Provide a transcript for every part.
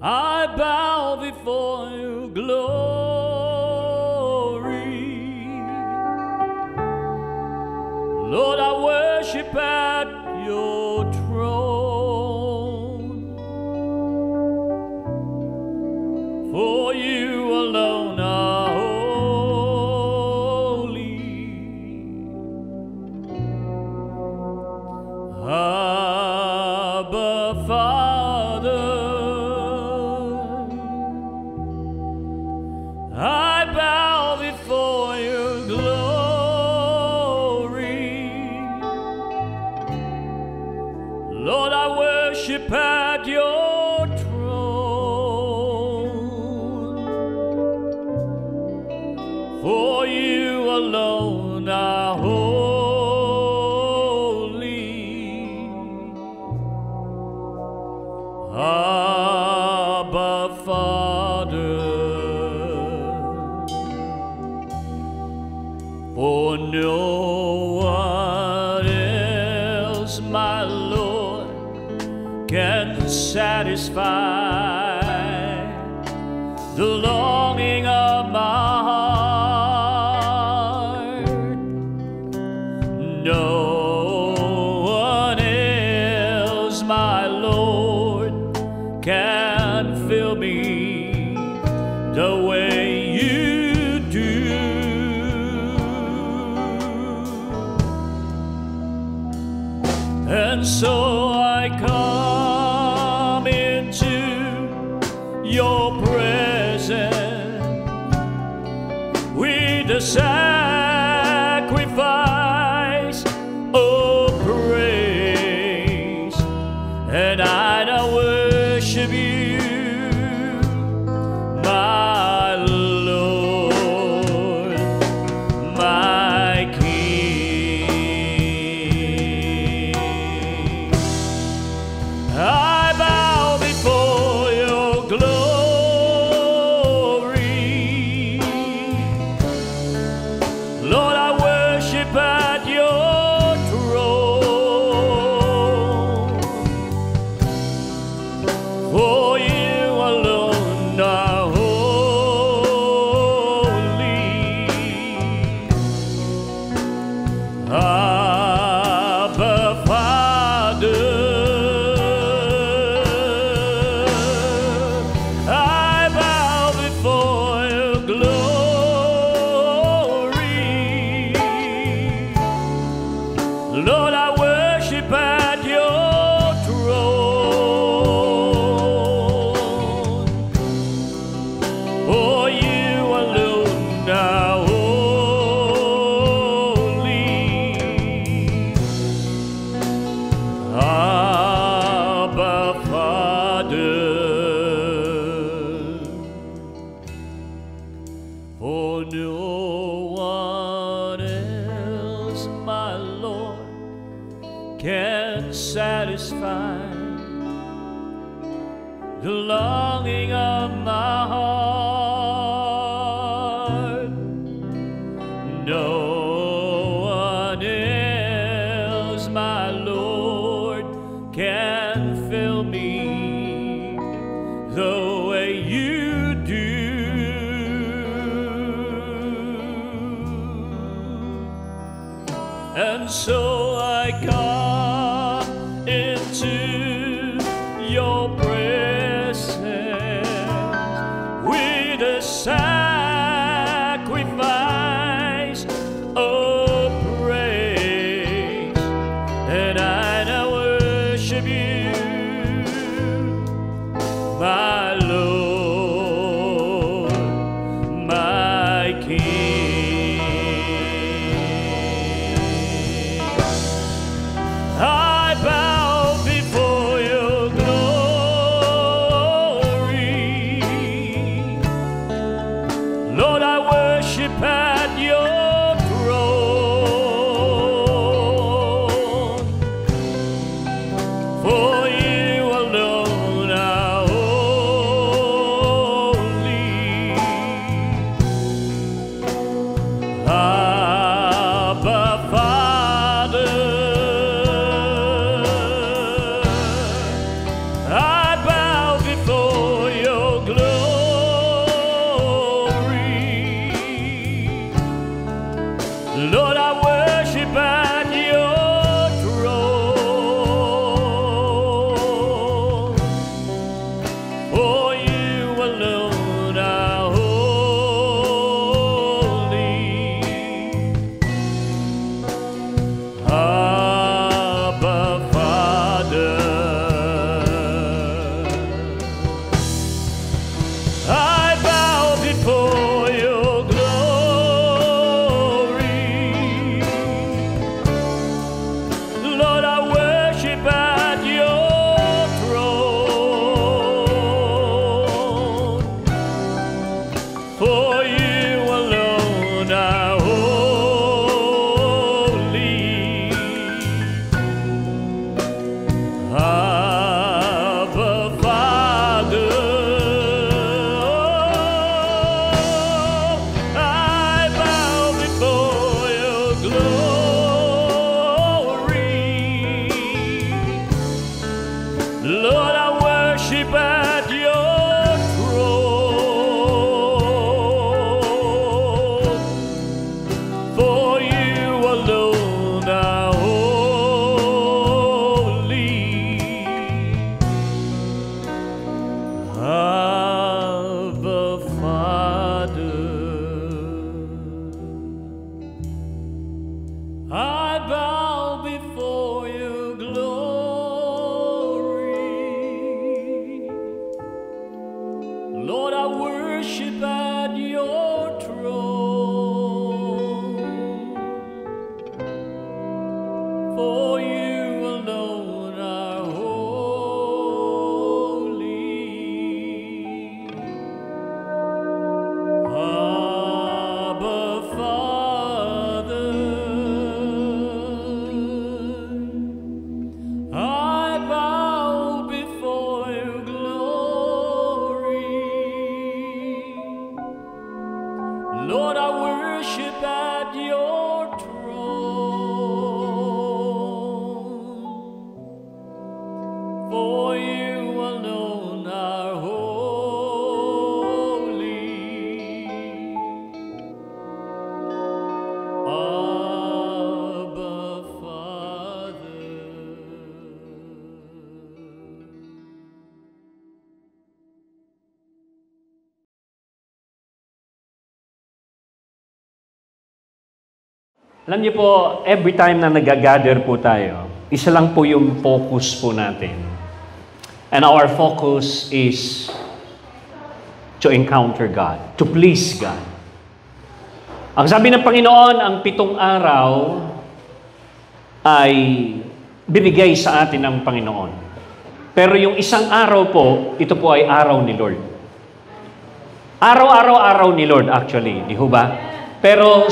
I bow before your glory. Lord, I worship at your throne. For you alone are holy. Abba, Father, I bow before your glory. Lord, I worship at your throne. For you alone are holy. Abba, Father, for no one else, my Lord, can satisfy the longing of my heart. No one else, my Lord, can fill me the way you do. And so I come into your presence with a sacrifice of praise, and I worship you, my Lord, my King. I bow before your glory. Lord, I worship at your throne. For you alone are holy. Abba, Father, I bow before your glory. Lord, I worship at your throne. For you alone are holy. Abba, Father, for no one else, my Lord, can satisfy the longing of my heart. No one else, my Lord, can fill me the way you do. And so I come into your presence with a sacrifice of praise, and I now worship you, my Lord, my King. Abba, Father, I bow before your glory. Lord, I worship at your throne. For you alone are holy. Abba, Father, I bow before your glory. Lord, I worship at your throne. For you alone are holy. Abba, Father. Alam niyo po, every time na nag-gather po tayo, isa lang po yung focus po natin. And our focus is to encounter God, to please God. Ang sabi ng Panginoon, ang 7 araw ay binigay sa atin ng Panginoon. Pero yung isang araw po, ito po ay araw ni Lord. Araw-araw ni Lord actually, di ho ba? Pero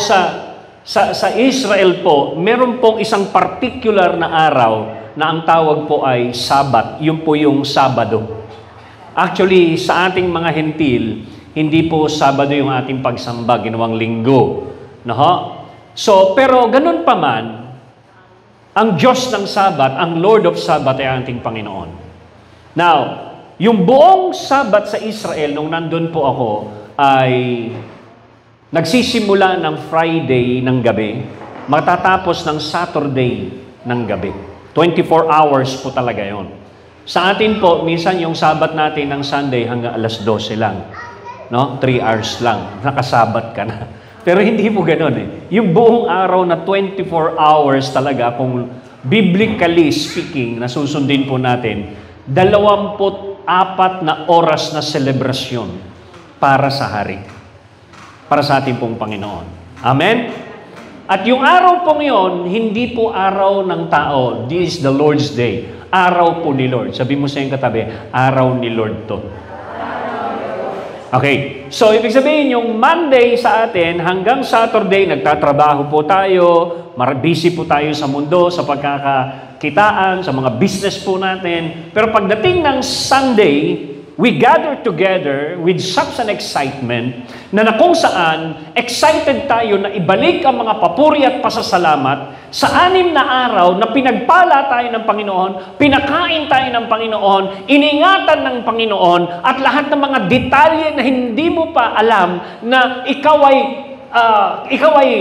sa Israel po, meron pong isang particular na araw na ang tawag po ay Sabat. Yun po yung Sabado. Actually, sa ating mga hentil, hindi po Sabado yung ating pagsamba, ginawang linggo. No? So, pero ganun pa man, ang Diyos ng Sabat, ang Lord of Sabat ay ating Panginoon. Now, yung buong Sabat sa Israel, nung nandun po ako, ay nagsisimula ng Friday ng gabi, matatapos ng Saturday ng gabi. 24 hours po talaga yon. Sa atin po, minsan yung Sabat natin ng Sunday hanggang alas 12 lang. No? 3 hours lang. Nakasabat ka na. Pero hindi po ganun eh. Yung buong araw na 24 hours talaga, kung biblically speaking, na susundin po natin, 24 na oras na selebrasyon para sa hari. Para sa ating pong Panginoon. Amen? At yung araw pong yon, hindi po araw ng tao. This is the Lord's Day. Araw po ni Lord. Sabi mo sa iyong katabi, araw ni Lord to. Okay. So, ibig sabihin, yung Monday sa atin, hanggang Saturday, nagtatrabaho po tayo, busy po tayo sa mundo, sa pagkakakitaan, sa mga business po natin. Pero pagdating ng Sunday, we gather together with such an excitement na kung saan excited tayo na ibalik ang mga papuri at pasasalamat sa 6 na araw na pinagpala tayo ng Panginoon, pinakain tayo ng Panginoon, iningatan ng Panginoon, at lahat ng mga detalye na hindi mo pa alam na ikaw ay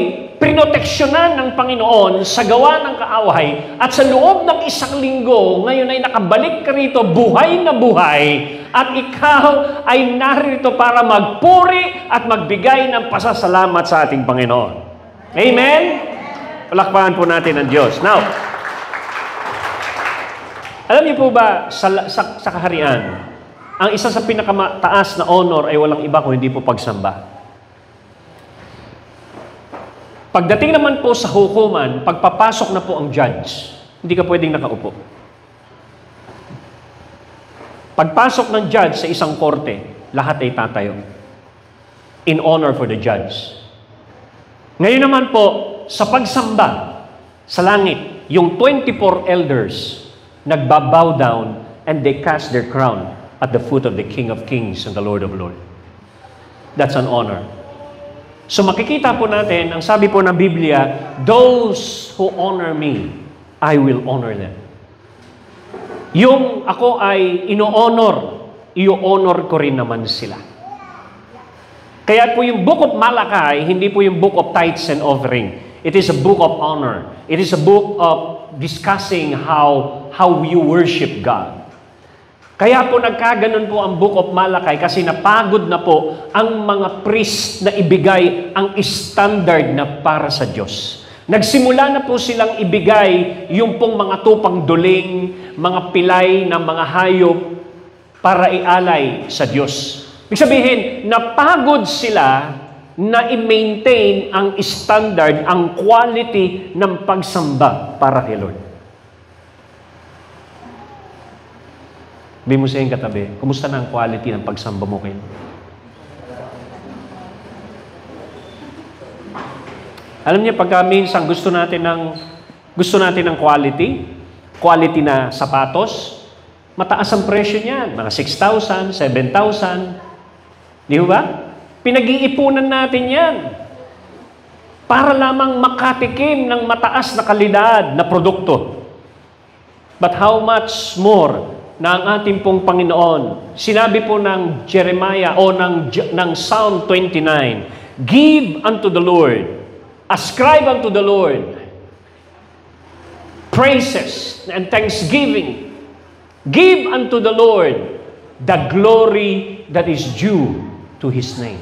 prinoteksyonan ng Panginoon sa gawa ng kaaway, at sa loob ng 1 linggo, ngayon ay nakabalik ka rito, buhay na buhay, at ikaw ay narito para magpuri at magbigay ng pasasalamat sa ating Panginoon. Amen? Palakpakan po natin ang Diyos. Now, alam niyo po ba, sa kaharian, ang isa sa pinakamataas na honor ay walang iba kung hindi po pagsamba. Pagdating naman po sa hukuman, pagpapasok na po ang judge, hindi ka pwedeng nakaupo. Pagpasok ng judge sa isang korte, lahat ay tatayo. In honor for the judge. Ngayon naman po, sa pagsamba, sa langit, yung 24 elders, nagbabow down and they cast their crown at the foot of the King of Kings and the Lord of Lords. That's an honor. So makikita po natin, ang sabi po ng Biblia, those who honor me, I will honor them. Yung ako ay ino-honor, i-honor ko rin naman sila. Kaya po yung Book of Malachi, hindi po yung Book of Tithes and Offering. It is a book of honor. It is a book of discussing how you worship God. Kaya po nagkaganon po ang Book of Malakay kasi napagod na po ang mga priest na ibigay ang standard na para sa Diyos. Nagsimula na po silang ibigay yung pong mga tupang duling, mga pilay ng mga hayop para ialay sa Diyos. Ibig sabihin, napagod sila na i-maintain ang standard, ang quality ng pagsamba para kay Lord. Sabi mo sa iyong katabi, kumusta na ang quality ng pagsamba mo kay Lord? Alam niyo, pagka minsan gusto natin ng quality na sapatos, mataas ang presyo niyan, mga 6,000, 7,000. Di ba? Pinag-iipunan natin yan para lamang makatikim ng mataas na kalidad na produkto. But how much more na ang ating pong Panginoon? Sinabi po ng Jeremiah o ng Psalm 29, give unto the Lord, ascribe unto the Lord praises and thanksgiving. Give unto the Lord the glory that is due to His name.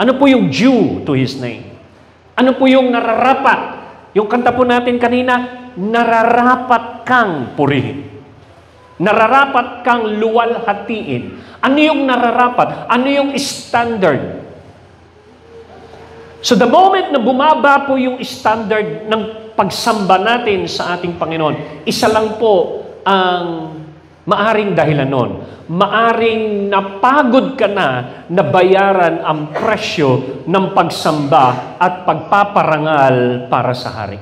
Ano po yung due to His name? Ano po yung nararapat? Yung kanta po natin kanina, nararapat kang purihin. Nararapat kang luwalhatiin. Ano yung nararapat? Ano yung standard? So the moment na bumaba po yung standard ng pagsamba natin sa ating Panginoon, isa lang po ang maaring dahilan nun. Maaring napagod ka na bayaran ang presyo ng pagsamba at pagpaparangal para sa hari.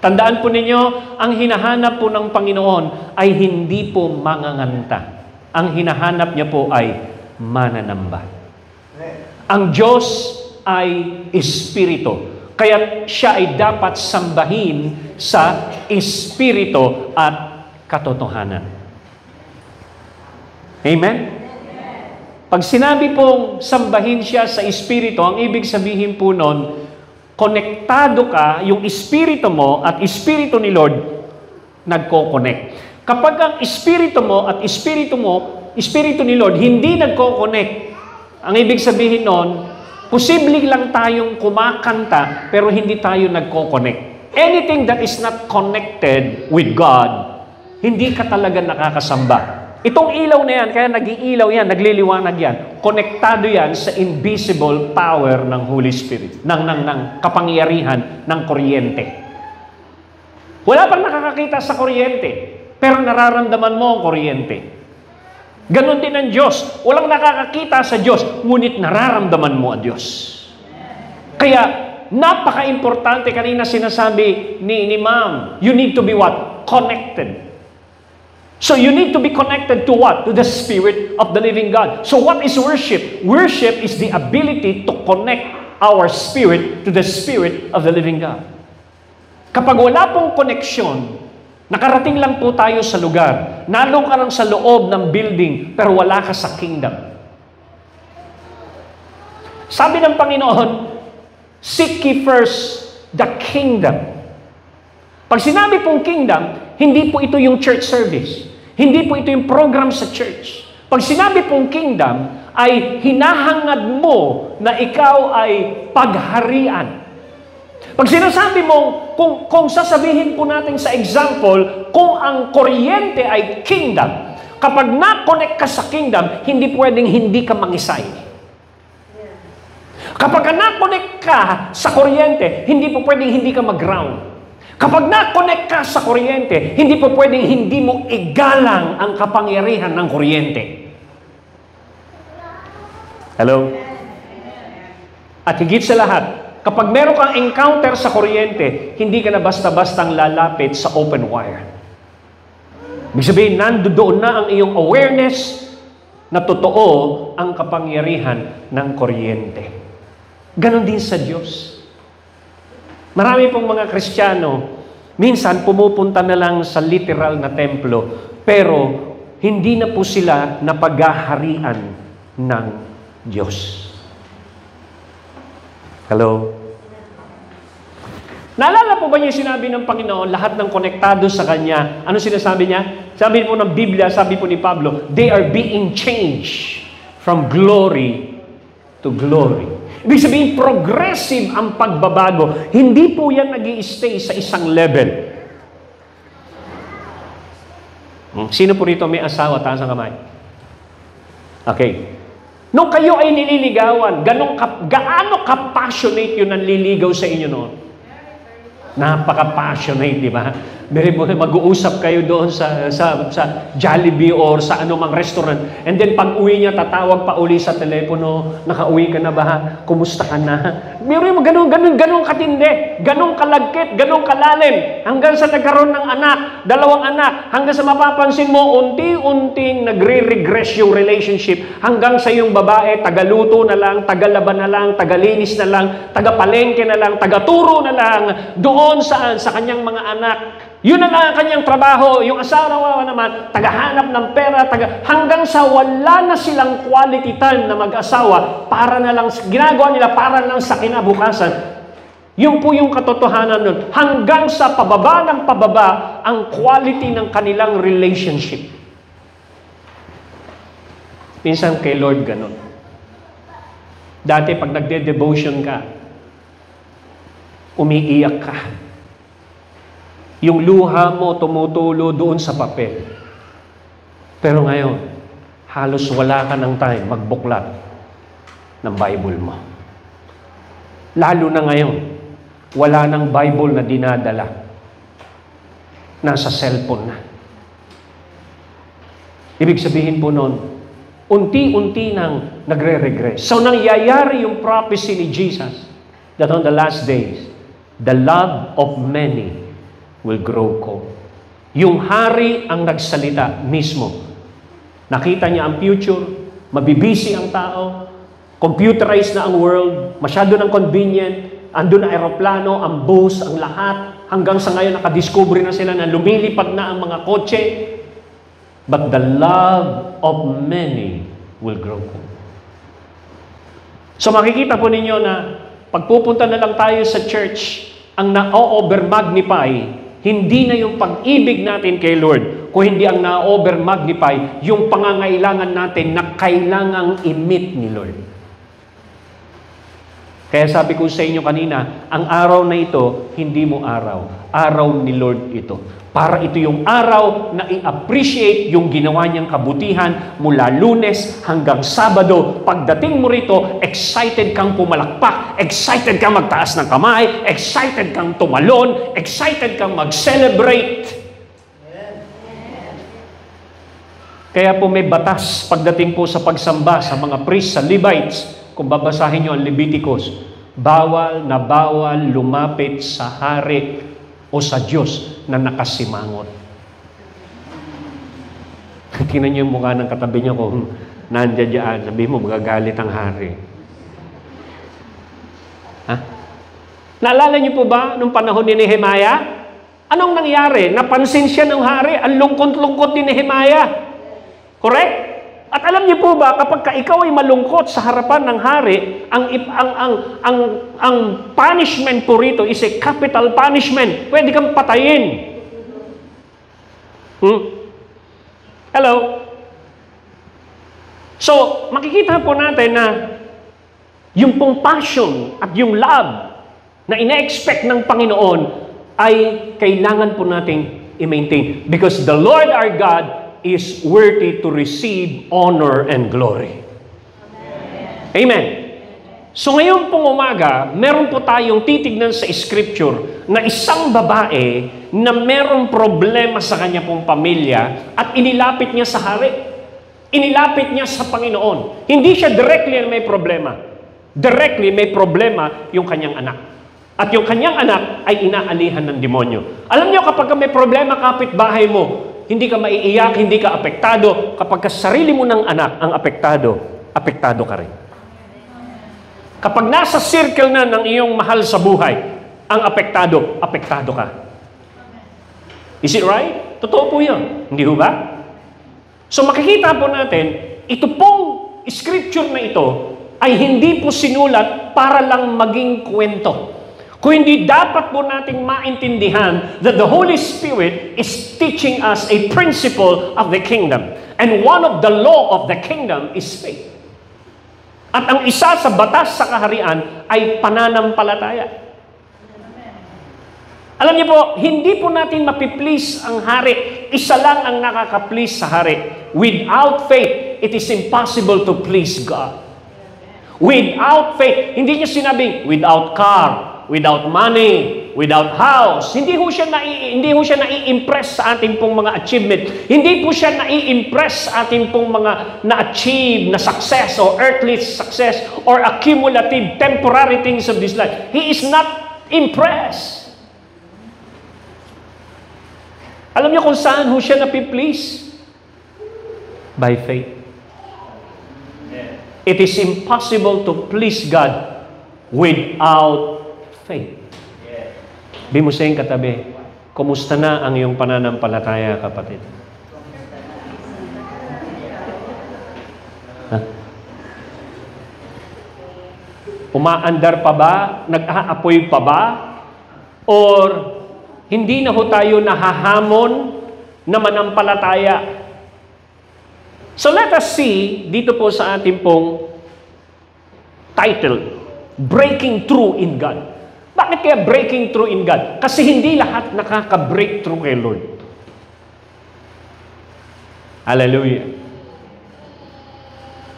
Tandaan po ninyo, ang hinahanap po ng Panginoon ay hindi po manganganta. Ang hinahanap niya po ay mananamba. Ang Diyos ay Espiritu. Kaya siya ay dapat sambahin sa Espiritu at katotohanan. Amen? Pag sinabi pong sambahin siya sa Espiritu, ang ibig sabihin po nun, konektado ka, yung Espiritu mo at Espiritu ni Lord, nagko-connect. Kapag ang Espiritu mo at Espiritu ni Lord, hindi nagko-connect, ang ibig sabihin nun, posible lang tayong kumakanta, pero hindi tayo nagko-connect. Anything that is not connected with God, hindi ka talaga nakakasamba. Itong ilaw na yan, kaya nag-iilaw yan, nagliliwanag yan, konektado yan sa invisible power ng Holy Spirit, ng kapangyarihan ng kuryente. Wala pang nakakakita sa kuryente, pero nararamdaman mo ang kuryente. Ganon din ang Diyos. Walang nakakakita sa Diyos, ngunit nararamdaman mo ang Diyos. Kaya, napaka-importante, kanina sinasabi ni Ma'am, you need to be what? Connected. So you need to be connected to what? To the Spirit of the living God. So what is worship? Worship is the ability to connect our spirit to the Spirit of the living God. Kapag wala pong koneksyon, nakarating lang po tayo sa lugar, nalong ka lang sa loob ng building, pero wala ka sa kingdom. Sabi ng Panginoon, seek ye first the kingdom. Pag sinabi pong kingdom, hindi po ito yung church service. Hindi po ito yung program sa church. Pag sinabi pong kingdom, ay hinahangad mo na ikaw ay pagharian. Pag sinasabi mong, kung sasabihin po natin sa example, kung ang kuryente ay kingdom, kapag na-connect ka sa kingdom, hindi pwedeng hindi ka mangisay. Kapag na-connect ka sa kuryente, hindi po pwedeng hindi ka mag-ground. Kapag na-connect ka sa kuryente, hindi po pwedeng hindi mo igalang ang kapangyarihan ng kuryente. Hello? At higit sa lahat, kapag meron kang encounter sa kuryente, hindi ka na basta-bastang lalapit sa open wire. Ibig sabihin, nandoon na ang iyong awareness na totoo ang kapangyarihan ng kuryente. Ganon din sa Diyos. Marami pong mga Kristiyano, minsan pumupunta na lang sa literal na templo, pero hindi na po sila napaghaharian ng Diyos. Hello? Naalala po ba niyo sinabi ng Panginoon, lahat ng konektado sa Kanya? Ano sinasabi niya? Sabi po ng Biblia, sabi po ni Pablo, they are being changed from glory to glory. Ibig sabihin, progressive ang pagbabago. Hindi po yan nag-i-stay sa isang level. Sino po rito may asawa? Taas ang kamay. Okay. Nung kayo ay nililigawan, gaano ka-passionate yun ang liligaw sa inyo noon? Napaka-passionate, di ba? Mag-uusap kayo doon sa Jollibee or sa anumang restaurant. And then pag uwi niya, tatawag pa uli sa telepono, nakauwi ka na ba? Kumusta ka na? Meron mo ganun katindi, ganun kalagkit, ganun kalalim. Hanggang sa nagkaroon ng anak, 2 anak, hanggang sa mapapansin mo, unti-unting nagre-regress yung relationship. Hanggang sa yung babae, tagaluto na lang, tagalaban na lang, tagalinis na lang, tagapalengke na lang, tagaturo na lang, doon saan? Sa kanyang mga anak. Yun ang kanyang trabaho. Yung asawa naman, tagahanap ng pera, hanggang sa wala na silang quality time na mag-asawa, para na lang, ginagawa nila para lang sa kinabukasan. Yun po yung katotohanan nun. Hanggang sa pababa ng pababa, ang quality ng kanilang relationship. Minsan kay Lord ganun. Dati pag nagde-devotion ka, umiiyak ka. Yung luha mo tumutulo doon sa papel. Pero ngayon, halos wala ka ng time magbuklat ng Bible mo. Lalo na ngayon, wala ng Bible na dinadala. Nasa cellphone na. Ibig sabihin po noon, unti-unti nang nagre-regress. So nangyayari yung prophecy ni Jesus that on the last days, the love of many will grow cold. Yung hari ang nagsalita mismo. Nakita niya ang future, mabibisi ang tao, computerized na ang world, masyado ng convenient, andun na aeroplano, ang bus, ang lahat, hanggang sa ngayon nakadiscover na sila na lumilipad na ang mga kotse. But the love of many will grow cold. So makikita po ninyo na pagpupunta na lang tayo sa church, ang na-over-magnify, hindi na yung pag-ibig natin kay Lord, kung hindi ang na-over-magnify, yung pangangailangan natin na kailangang i-meet ni Lord. Kaya sabi ko sa inyo kanina, ang araw na ito, hindi mo araw. Araw ni Lord ito. Para ito yung araw na i-appreciate yung ginawa niyang kabutihan mula Lunes hanggang Sabado. Pagdating mo rito, excited kang pumalakpak, excited kang magtaas ng kamay, excited kang tumalon, excited kang mag-celebrate. Kaya po may batas pagdating po sa pagsamba sa mga priests, sa Levites. Kung babasahin nyo ang Leviticus, bawal lumapit sa hari o sa Diyos na nakasimangot. Tingnan niyo yung mukha ng katabi niyo kung nandiyan dyan. Sabihin mo, magagalit ang hari. Ha? Naalala niyo po ba nung panahon ni Nehemiah? Anong nangyari? Napansin siya ng hari. Ang lungkot-lungkot ni Nehemiah. Correct? At alam niyo po ba, kapag ikaw ay malungkot sa harapan ng hari, ang punishment po rito is a capital punishment. Pwede kang patayin. Hello? So, makikita po natin na yung pong passion at yung love na ina-expect ng Panginoon ay kailangan po nating i-maintain. Because the Lord our God is worthy to receive honor and glory. Amen. So ngayon pong umaga, meron po tayong titignan sa Scripture na isang babae na merong problema sa kanya pong pamilya at inilapit niya sa hari. Inilapit niya sa Panginoon. Hindi siya directly na may problema. Directly may problema yung kanyang anak. At yung kanyang anak ay inaalihan ng demonyo. Alam niyo, kapag may problema kapitbahay mo, hindi ka maiiyak, hindi ka apektado. Kapag sarili mo ng anak ang apektado ka rin. Kapag nasa circle na ng iyong mahal sa buhay, ang apektado ka. Is it right? Totoo po yun. Hindi ba? So makikita po natin, ito pong scripture na ito ay hindi po sinulat para lang maging kwento. Kung hindi, dapat po nating maintindihan that the Holy Spirit is teaching us a principle of the kingdom. And one of the law of the kingdom is faith. At ang isa sa batas sa kaharian ay pananampalataya. Alam niyo po, hindi po natin mapiplease ang hari. Isa lang ang nakaka-please sa hari. Without faith, it is impossible to please God. Without faith, hindi niya sinabing without car, without money, without house. Hindi ho siya nai-impress sa ating pong mga achievement. Hindi po siya nai-impress sa ating pong mga na-achieve na success or earthly success or accumulative temporary things of this life. He is not impressed. Alam niyo kung saan ho siya napiplease? By faith. It is impossible to please God without faith. Di mo sayang katabi, kumusta na ang iyong pananampalataya, kapatid? Umaandar pa ba? Nag-aapoy pa ba? Or hindi na ho tayo nahahamon na manampalataya? So let us see dito po sa ating pong title, Breaking Through in God. Bakit kaya breaking through in God? Kasi hindi lahat nakaka-break through kay Lord. Hallelujah.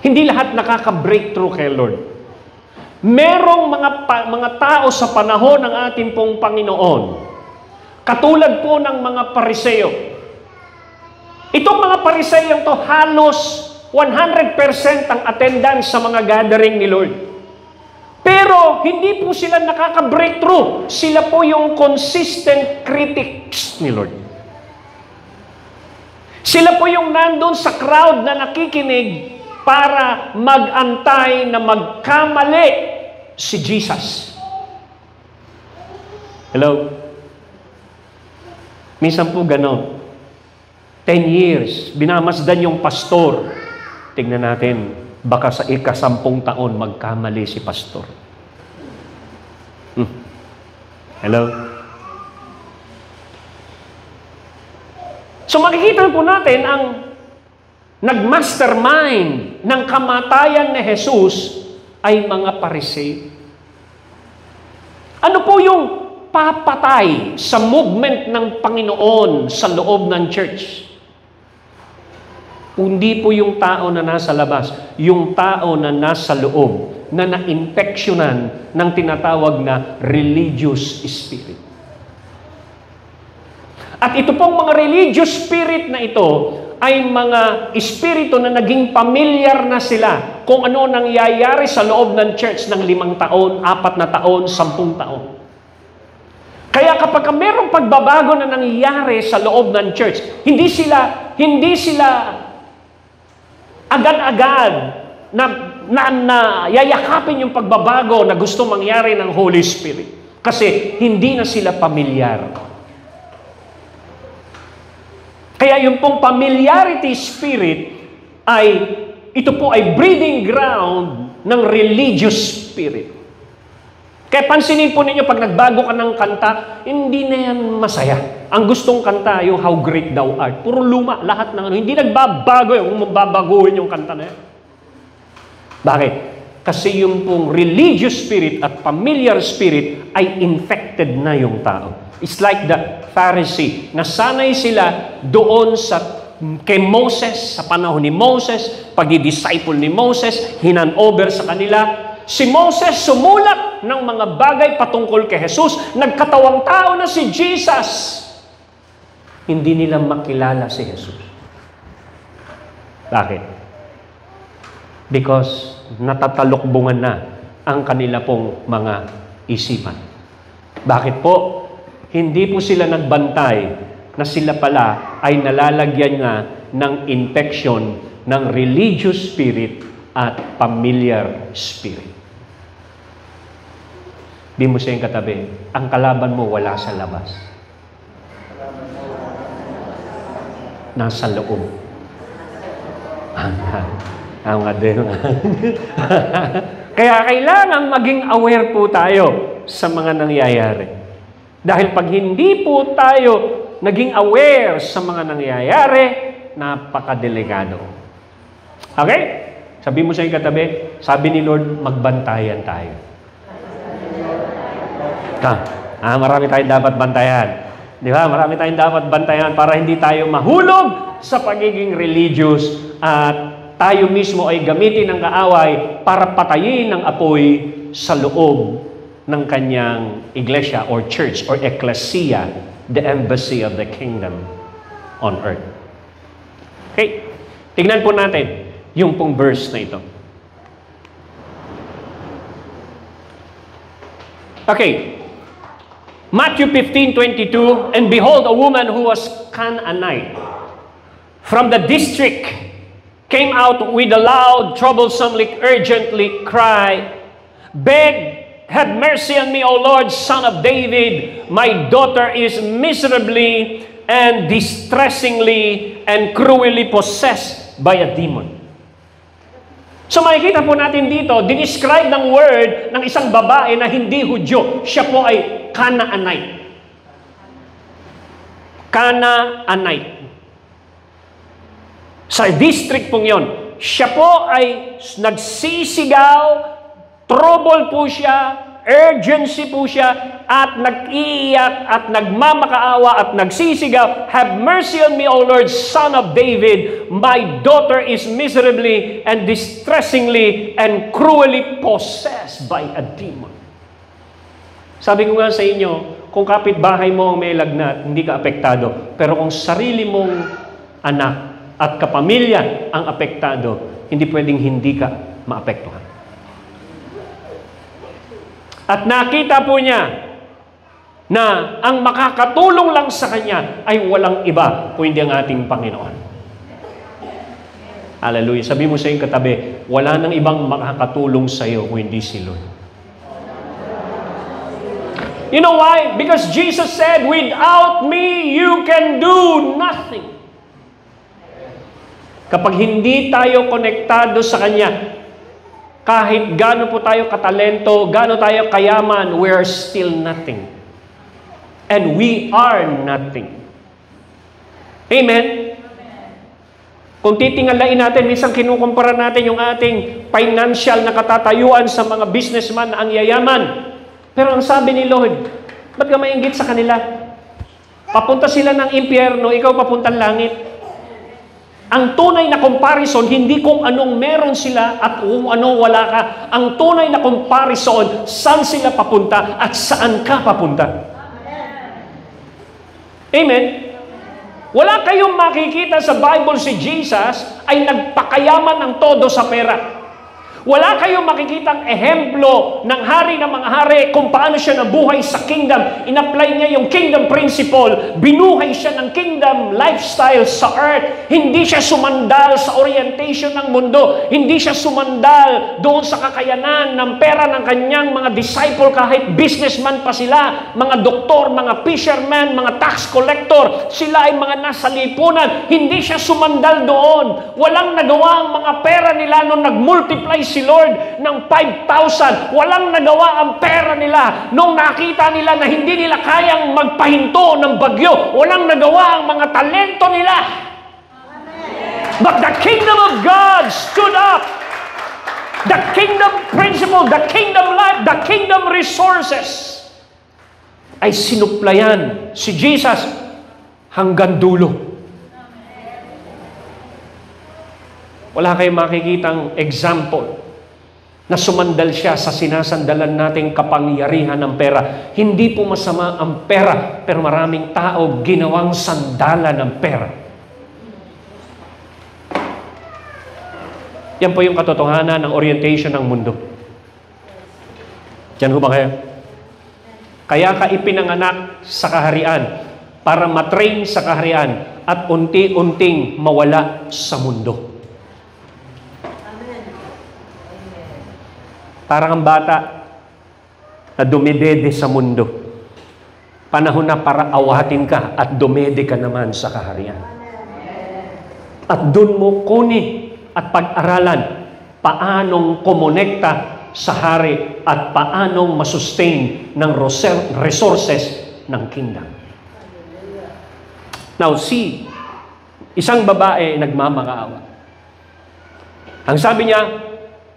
Hindi lahat nakaka-break through kay Lord. Merong mga tao sa panahon ng ating pong Panginoon, katulad po ng mga Pariseo. Itong mga Pariseyong to, halos 100% ang attendance sa mga gathering ni Lord. Pero hindi po sila nakaka-breakthrough. Sila po yung consistent critics ni Lord. Sila po yung nandun sa crowd na nakikinig para mag-antay na magkamali si Jesus. Hello? Minsan po ganon. 10 years, binamasdan yung pastor. Tingnan natin, baka sa ika-10 taon magkamali si pastor. Hello? So makikita po natin ang nagmastermind ng kamatayan ni Jesus ay mga Pariseo. Ano po yung papatay sa movement ng Panginoon sa loob ng church? Hindi po yung tao na nasa labas, yung tao na nasa loob, na na-infectionan ng tinatawag na religious spirit. At ito pong mga religious spirit na ito ay mga espiritu na naging familiar na sila kung ano nangyayari sa loob ng church ng 5 taon, 4 na taon, 10 taon. Kaya kapag merong pagbabago na nangyayari sa loob ng church, hindi sila agad-agad na yayakapin yung pagbabago na gusto mangyari ng Holy Spirit. Kasi hindi na sila pamilyar. Kaya yung pong familiarity spirit ito po ay breeding ground ng religious spirit. Kaya pansinin po ninyo, pag nagbago ka ng kanta, hindi na yan masaya. Ang gustong kanta, yung How Great Thou Art. Puro luma, lahat ng hindi nagbabago yung mababaguhin yung kanta na yan. Bakit? Kasi yung pong religious spirit at familiar spirit ay infected na yung tao. It's like the Pharisee. Nasanay sila doon kay Moses, sa panahon ni Moses, pag-disciple ni Moses, hinan-over sa kanila. Si Moses sumulat ng mga bagay patungkol kay Jesus. Nagkatawang tao na si Jesus. Hindi nila makilala si Jesus. Bakit? Because natatalukbungan na ang kanila pong mga isipan. Bakit po? Hindi po sila nagbantay na sila pala ay nalalagyan nga ng infection ng religious spirit at familiar spirit. Di mo siyang katabi, ang kalaban mo wala sa labas. Nasa loob. Kaya kailangan maging aware po tayo. sa mga nangyayari. Dahil pag hindi po tayo naging aware sa mga nangyayari, napakadelikado. Okay? Sabi mo sa iyong katabi, sabi ni Lord, magbantayan tayo. Marami tayong dapat bantayan. Di ba? Marami tayong dapat bantayan para hindi tayo mahulog sa pagiging religious at tayo mismo ay gamitin ng kaaway para patayin ang apoy sa loob ng kanyang iglesia or church or ecclesia, the embassy of the kingdom on earth. Okay, tignan po natin yung pong verse na ito. Okay, Matthew 15:22, and behold, a woman who was Canaanite from the district came out with a loud, troublesomely, urgently cry, "Beg, have mercy on me, O Lord, Son of David. My daughter is miserably and distressingly and cruelly possessed by a demon." So makikita po natin dito, dinescribe ng word ng isang babae na hindi Hudyo. Siya po ay Canaanite. Canaanite. Sa district pong yon, siya po ay nagsisigaw, trouble po siya, urgency po siya, at nag-iiyak, at nagmamakaawa, at nagsisigaw, "Have mercy on me, O Lord, Son of David. My daughter is miserably and distressingly and cruelly possessed by a demon." Sabi ko nga sa inyo, kung kapitbahay mo ang may lagnat, hindi ka apektado. Pero kung sarili mong anak at kapamilya ang apektado, hindi pwedeng hindi ka maapektuhan. At nakita po niya na ang makakatulong lang sa kanya ay walang iba kundi ang ating Panginoon. Hallelujah. Sabi mo sa iyong katabi, wala nang ibang makakatulong sa iyo kung hindi si Lord. You know why? Because Jesus said, "Without me, you can do nothing." Kapag hindi tayo konektado sa Kanya, kahit gaano po tayo katalento, gaano tayo kayaman, we are still nothing. And we are nothing. Amen? Kung titingalain natin, minsan kinukumpara natin yung ating financial na katatayuan sa mga businessman na ang yayaman. Pero ang sabi ni Lord, ba't ka mainggit sa kanila? Papunta sila ng impyerno, ikaw papuntang langit. Ang tunay na comparison, hindi kung anong meron sila at kung ano wala ka. Ang tunay na comparison, saan sila papunta at saan ka papunta. Amen? Wala kayong makikita sa Bible si Jesus ay nagpakayaman ng todo sa pera. Wala kayong makikitang ehemplo ng hari ng mga hari kung paano siya nabuhay sa kingdom. In-apply niya yung kingdom principle. Binuhay siya ng kingdom lifestyle sa earth. Hindi siya sumandal sa orientation ng mundo. Hindi siya sumandal doon sa kakayanan ng pera ng kanyang mga disciple kahit businessman pa sila. Mga doktor, mga fisherman, mga tax collector. Sila ay mga nasa lipunan. Hindi siya sumandal doon. Walang nagawa ang mga pera nila nung nag-multiply si Lord ng 5,000. Walang nagawa ang pera nila nung nakita nila na hindi nila kayang magpahinto ng bagyo. Walang nagawa ang mga talento nila. But the kingdom of God stood up. The kingdom principle, the kingdom life, the kingdom resources ay sinuplayan si Jesus hanggang dulo. Wala kayong makikitang example na sumandal siya sa sinasandalan nating kapangyarihan ng pera. Hindi po masama ang pera, pero maraming tao ginawang sandalan ng pera. Yan po yung katotohanan ng orientation ng mundo. Diyan ho ba kayo? Kaya ka ipinanganak sa kaharian para matrain sa kaharian at unti-unting mawala sa mundo. Parang ang bata na dumidede sa mundo. Panahon na para awatin ka at dumede ka naman sa kaharian. At doon mo kunin at pag-aralan paanong kumonekta sa hari at paanong masustain ng resources ng kingdom. Now, see, isang babae nagmamakaawa. Ang sabi niya,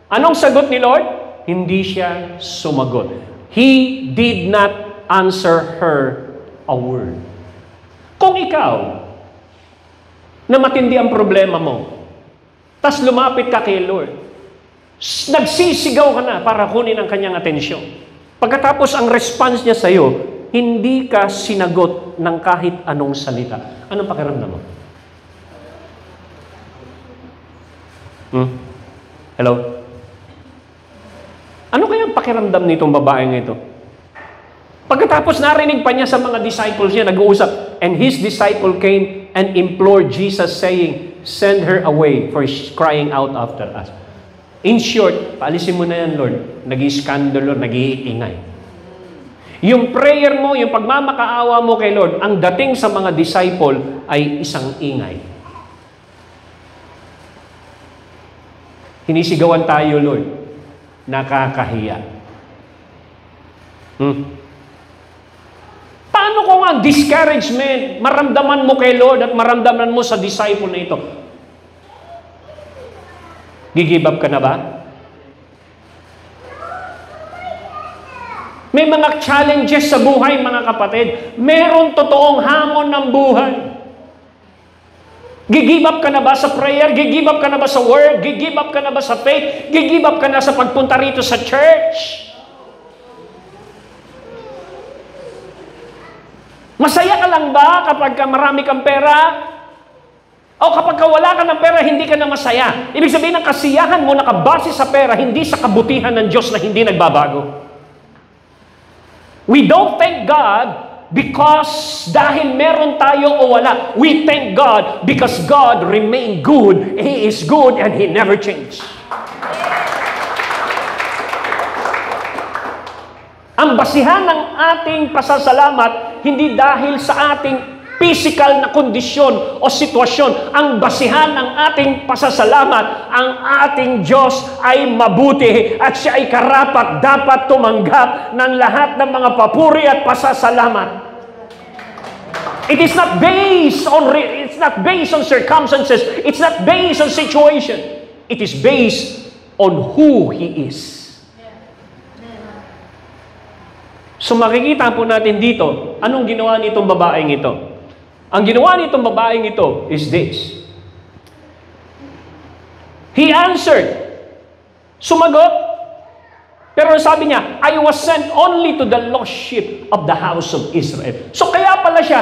anong sagot ni Lord? Hindi siya sumagot. He did not answer her a word. Kung ikaw, na matindi ang problema mo, tas lumapit ka kay Lord, nagsisigaw ka na para kunin ang kanyang atensyon. Pagkatapos ang response niya sa iyo, hindi ka sinagot ng kahit anong salita. Anong pakiramdam mo? Hello? Ano kayang pakiramdam nitong babaeng ito? Pagkatapos narinig pa niya sa mga disciples niya, nag-uusap, and his disciple came and implored Jesus saying, send her away for she's crying out after us. In short, paalisin mo na yan, Lord. Nag-iskandalo, nag-iingay. Yung prayer mo, yung pagmamakaawa mo kay Lord, ang dating sa mga disciple ay isang ingay. Hinisigawan tayo, Lord. Nakakahiya. Paano kung ang discouragement, maramdaman mo kay Lord at maramdaman mo sa disciple na ito? Gigive up ka na ba? May mga challenges sa buhay, mga kapatid. Meron totoong hamon ng buhay. Gigive up ka na ba sa prayer? Gigive up ka na ba sa word? Gigive up ka na ba sa faith? Gigive up ka na sa pagpunta rito sa church? Masaya ka lang ba kapag marami kang pera? O kapag wala ka ng pera, hindi ka na masaya? Ibig sabihin, ang kasiyahan mo nakabase sa pera, hindi sa kabutihan ng Diyos na hindi nagbabago. We don't thank God because dahil meron tayo o wala. We thank God because God remained good. He is good and He never changed. Ang basihan ng ating pasasalamat, hindi dahil sa ating physical na kondisyon o sitwasyon. Ang basihan ng ating pasasalamat, ang ating Diyos ay mabuti at siya ay karapat dapat tumanggap ng lahat ng mga papuri at pasasalamat. It is not based on circumstances. It's not based on situation. It is based on who He is. So makikita po natin dito, anong ginawa nitong babaeng ito? Ang ginawa nitong babaeng ito is this. He answered. Sumagot. Pero sabi niya, I was sent only to the lost sheep of the house of Israel. So kaya pala siya,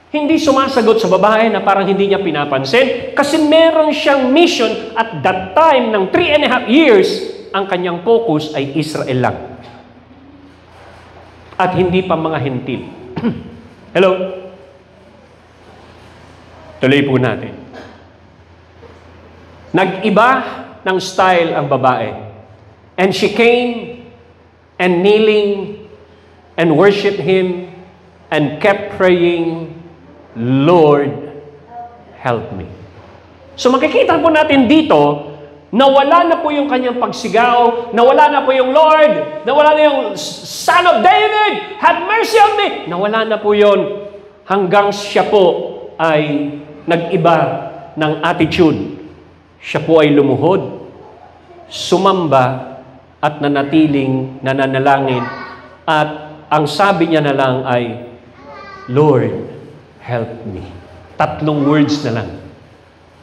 hindi sumasagot sa babae na parang hindi niya pinapansin kasi meron siyang mission at that time ng 3.5 years, ang kanyang focus ay Israel lang. At hindi pa mga hentil. Hello? Tuloy po natin. Nag-iba ng style ang babae. And she came and kneeling and worshiped Him and kept praying, Lord, help me. So makikita po natin dito, nawala na po yung kanyang pagsigaw, nawala na po yung Lord, nawala na yung Son of David, have mercy on me. Nawala na po yun hanggang siya po ay nag-iba ng attitude. Siya po ay lumuhod, sumamba, at nanatiling nananalangin. At ang sabi niya na lang ay, Lord, help me. 3 words na lang.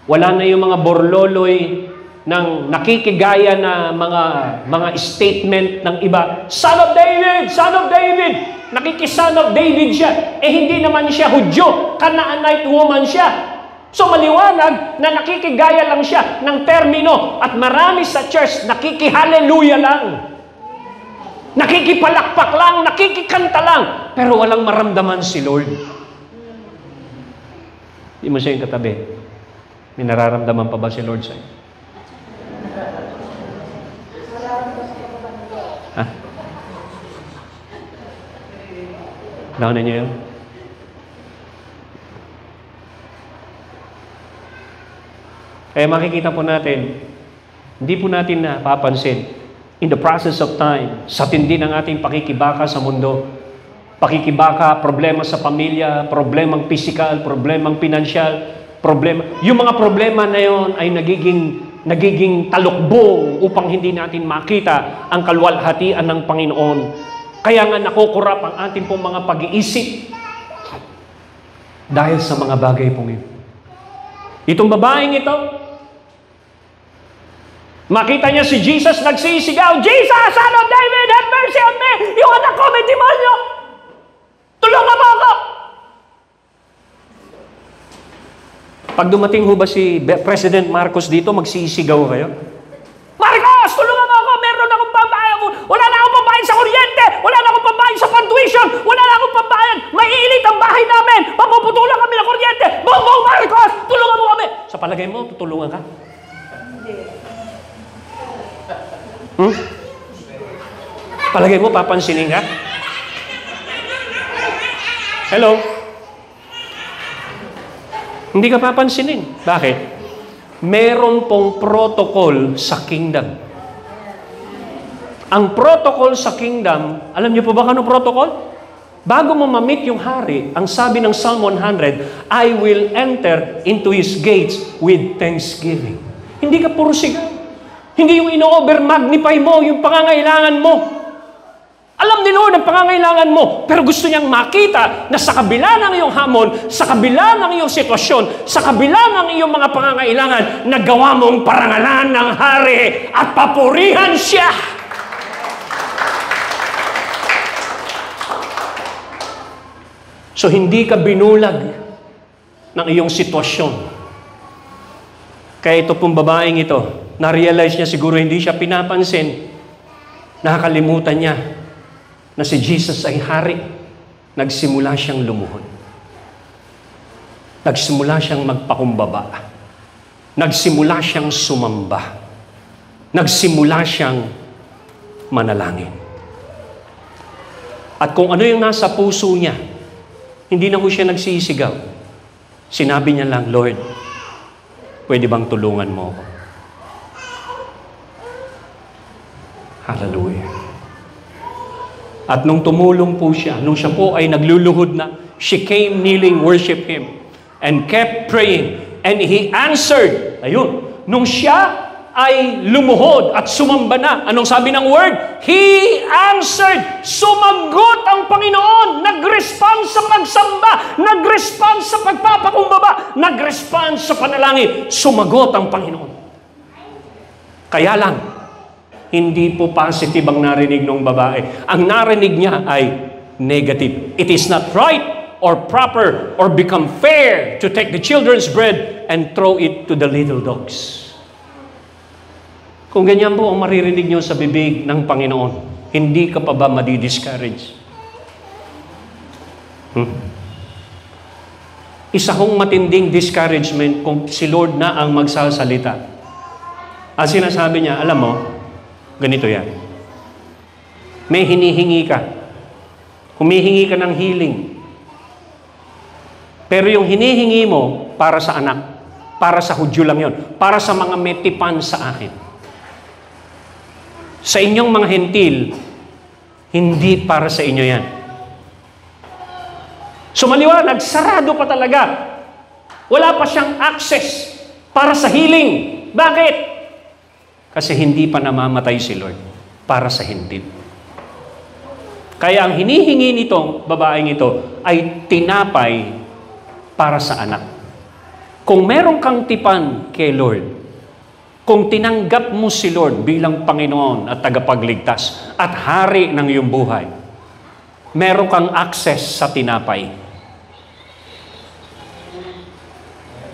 Wala na yung mga borloloy ng nakikigaya na mga statement ng iba. Son of David! Son of David! Nakiki-son of David siya. Eh hindi naman siya Hudyo. Canaanite woman siya. So maliwanag na nakikigaya lang siya ng termino at marami sa church nakiki-hallelujah lang. Nakikipalakpak lang, nakikikanta lang, pero walang maramdaman si Lord. Hindi mo siya yung katabi. May nararamdaman pa ba si Lord sa'yo? Ha? Naunan niyo yun? Kaya makikita po natin, hindi po natin napapansin in the process of time, sa tindi ng ating pakikibaka sa mundo, pakikibaka, problema sa pamilya, problemang physical, problemang pinansyal, yung mga problema na yon ay nagiging talukbong upang hindi natin makita ang kalwalhatian ng Panginoon. Kaya nga nakukurap ang ating pong mga pag-iisip dahil sa mga bagay pong ito. Itong babaeng ito, makita niya si Jesus nagsisigaw, "Jesus, Son of David, have mercy on me! Yung anak ko may demonyo! Tulungan mo ako!" Pag dumating ho ba si President Marcos dito, magsisigaw kayo? "Marcos, tulungan mo ako! Meron akong pambayad! Wala na akong pambayad sa kuryente! Wala na akong pambayad sa tuition! Wala na akong pambayad! Maiinit ang bahay namin! Mapuputulan kami ng kuryente! Bongbong Marcos! Tulungan mo kami!" Sa palagay mo, tutulungan ka? Palagay mo, papansinin ka? Hello? Hindi ka papansinin. Bakit? Meron pong protocol sa kingdom. Ang protocol sa kingdom, alam niyo po ba kano protocol? Bago mo ma-meet yung hari, ang sabi ng Psalm 100, "I will enter into His gates with thanksgiving." Hindi ka puro sigaw. Hindi yung ino-over-magnify mo yung pangangailangan mo. Alam ni Lord ang pangangailangan mo, pero gusto niyang makita na sa kabila ng iyong hamon, sa kabila ng iyong sitwasyon, sa kabila ng iyong mga pangangailangan, nagawa mong parangalan ng hari at papurihan siya. So hindi ka binulag ng iyong sitwasyon. Kaya ito pong babaeng ito, na-realize niya siguro hindi siya pinapansin, nakakalimutan niya na si Jesus ay hari. Nagsimula siyang lumuhod. Nagsimula siyang magpakumbaba. Nagsimula siyang sumamba. Nagsimula siyang manalangin. At kung ano yung nasa puso niya, hindi na ho siya nagsisigaw. Sinabi niya lang, "Lord, pwede bang tulungan mo ako?" Hallelujah. At nung tumulong po siya, nung siya po ay nagluluhod na, she came kneeling, worship Him, and kept praying. And He answered. Ayun. Nung siya ay lumuhod at sumamba na, anong sabi ng word? He answered. Sumagot ang Panginoon. Nag-respond sa pagsamba. Nag-respond sa pagpapakumbaba. Nag-respond sa panalangin. Sumagot ang Panginoon. Kaya lang, hindi po positive ang narinig ng babae. Ang narinig niya ay negative. It is not right or proper or become fair to take the children's bread and throw it to the little dogs. Kung ganyan po ang maririnig niyo sa bibig ng Panginoon, hindi ka pa ba madi-discourage? Isa kong matinding discouragement kung si Lord na ang magsasalita. Ang sinasabi niya, alam mo, ganito yan. May hinihingi ka. Humihingi ka ng healing. Pero yung hinihingi mo, para sa anak. Para sa Hudyo lang yun. Para sa mga metipan sa akin. Sa inyong mga hentil, hindi para sa inyo yan. So maliwanag, sarado pa talaga. Wala pa siyang access para sa healing. Bakit? Kasi hindi pa namamatay si Lord para sa hentil. Kaya ang hinihingi nitong babaeng ito ay tinapay para sa anak. Kung meron kang tipan kay Lord, kung tinanggap mo si Lord bilang Panginoon at tagapagligtas at hari ng iyong buhay, meron kang access sa tinapay.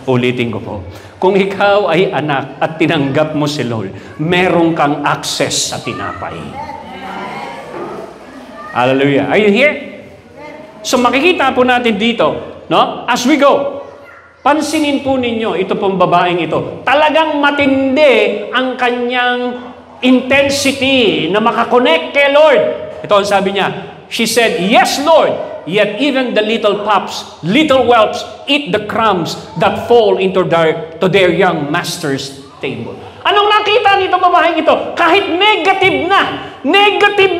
Ulitin ko po. Kung ikaw ay anak at tinanggap mo si Lord, meron kang access sa tinapay. Hallelujah. Are you here? So makikita po natin dito, no? As we go, pansinin po ninyo, ito pong babaeng ito. Talagang matindi ang kanyang intensity na makakonect kay Lord. Ito ang sabi niya. She said, "Yes, Lord. Yet even the little pups, little whelps, eat the crumbs that fall into to their young master's table." Anong nakita nito babaeng ito? Kahit negative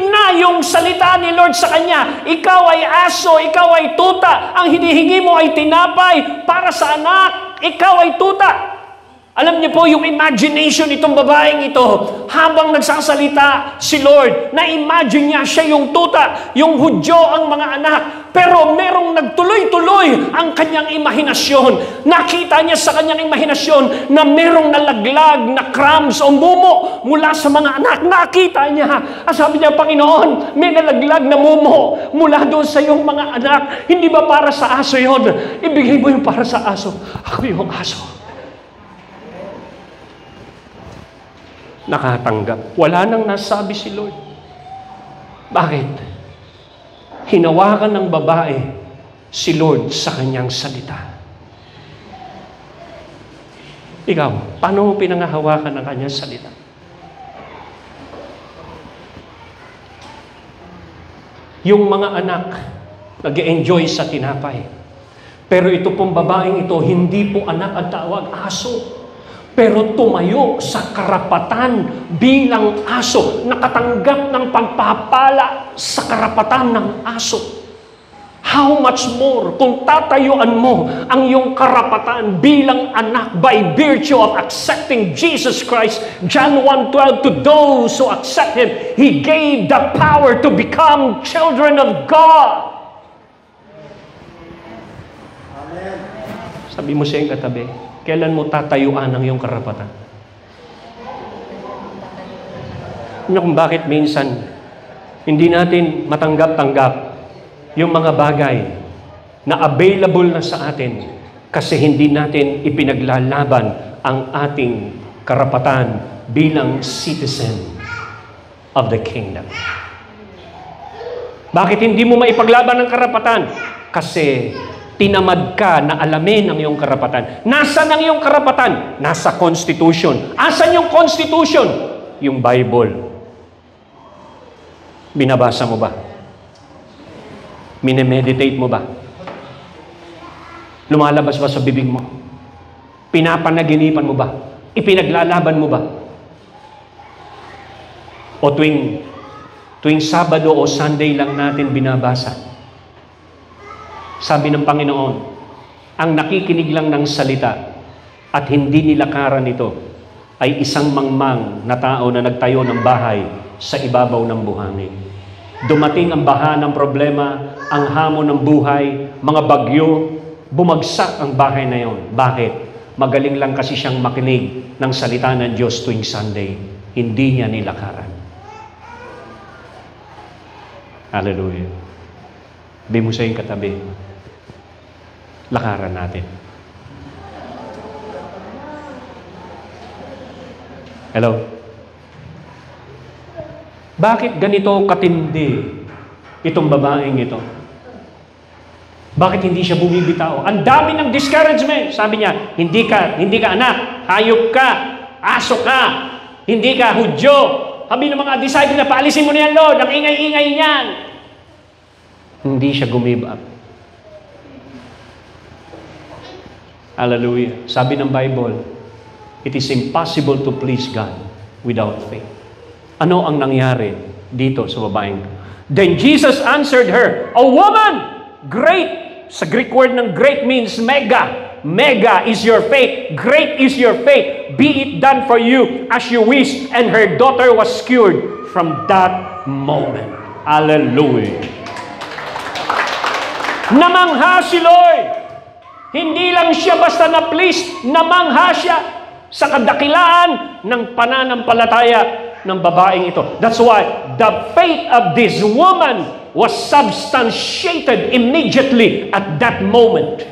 na yung salita ni Lord sa kanya. Ikaw ay aso, ikaw ay tuta. Ang hinihingi mo ay tinapay para sa anak. Ikaw ay tuta. Alam niyo po, yung imagination itong babaeng ito, habang nagsasalita si Lord, na-imagine niya siya yung tuta, yung Hudyo ang mga anak. Pero merong nagtuloy-tuloy ang kanyang imahinasyon. Nakita niya sa kanyang imahinasyon na merong nalaglag na crumbs o mumo mula sa mga anak. Nakita niya. Sabi niya, Panginoon, may nalaglag na mumo mula doon sa iyong mga anak. Hindi ba para sa aso yun? Ibigay mo yung para sa aso. Ako yung aso. Nakatanggap. Wala nang nasabi si Lord. Bakit? Hinawakan ng babae si Lord sa kanyang salita. Ikaw, paano mo pinangahawakan ng kanyang salita? Yung mga anak, nag-enjoy sa tinapay. Pero ito pong babaeng ito, hindi po anak ang tawag, aso. Pero tumayo sa karapatan bilang aso, nakatanggap ng pagpapala sa karapatan ng aso. How much more kung tatayuan mo ang iyong karapatan bilang anak by virtue of accepting Jesus Christ. John 1:12, to those who accept Him, He gave the power to become children of God. Amen. Sabi mo sa iyong katabi, kailan mo tatayuan ang iyong karapatan? Ano kung bakit minsan hindi natin matanggap-tanggap yung mga bagay na available na sa atin kasi hindi natin ipinaglalaban ang ating karapatan bilang citizen of the kingdom. Bakit hindi mo maipaglaban ang karapatan? Kasi tinamad ka na alamin ang iyong karapatan. Nasaan ang iyong karapatan? Nasa Constitution. Asan yung Constitution? Yung Bible. Binabasa mo ba? Minemeditate mo ba? Lumalabas ba sa bibig mo? Pinapanaginipan mo ba? Ipinaglalaban mo ba? O tuwing Sabado o Sunday lang natin binabasa? Sabi ng Panginoon, ang nakikinig lang ng salita at hindi nilakaran ito ay isang mangmang na tao na nagtayo ng bahay sa ibabaw ng buhangin. Dumating ang baha ng problema, ang hamon ng buhay, mga bagyo, bumagsak ang bahay na yon. Bakit? Magaling lang kasi siyang makinig ng salita ng Diyos tuwing Sunday. Hindi niya nilakaran. Hallelujah. Sabi mo sa iyong katabi, lakaran natin. Hello? Bakit ganito katindi itong babaeng ito? Bakit hindi siya bumibitaw? Ang dami ng discouragement. Sabi niya, hindi ka anak, hayop ka, aso ka, hindi ka Hudyo. Sabi ng mga disciples na, paalisin mo na yan, Lord, ang ingay-ingay niyan. Hindi siya give up. Hallelujah. Sabi ng Bible, it is impossible to please God without faith. Ano ang nangyari dito sa babaeng? Then Jesus answered her, "O woman, great." Sa Greek word ng great means mega. Mega is your faith. Great is your faith. Be it done for you as you wish. And her daughter was cured from that moment. Hallelujah. Namangha si Lord. Hindi lang siya basta na-please, namangha siya sa kadakilaan ng pananampalataya ng babaeng ito. That's why the faith of this woman was substantiated immediately at that moment.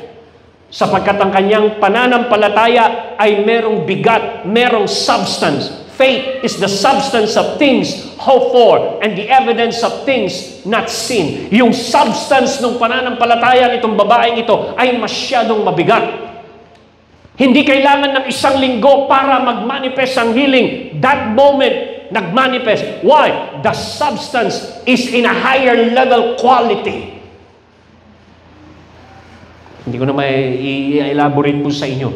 Sapagkat ang kanyang pananampalataya ay merong bigat, merong substance. Faith is the substance of things hoped for and the evidence of things not seen. Yung substance ng pananampalataya nitong babaeng ito ay masyadong mabigat. Hindi kailangan ng isang linggo para mag-manifest ang healing. That moment, nag-manifest. Why? The substance is in a higher level quality. Hindi ko na may i-elaborate po sa inyo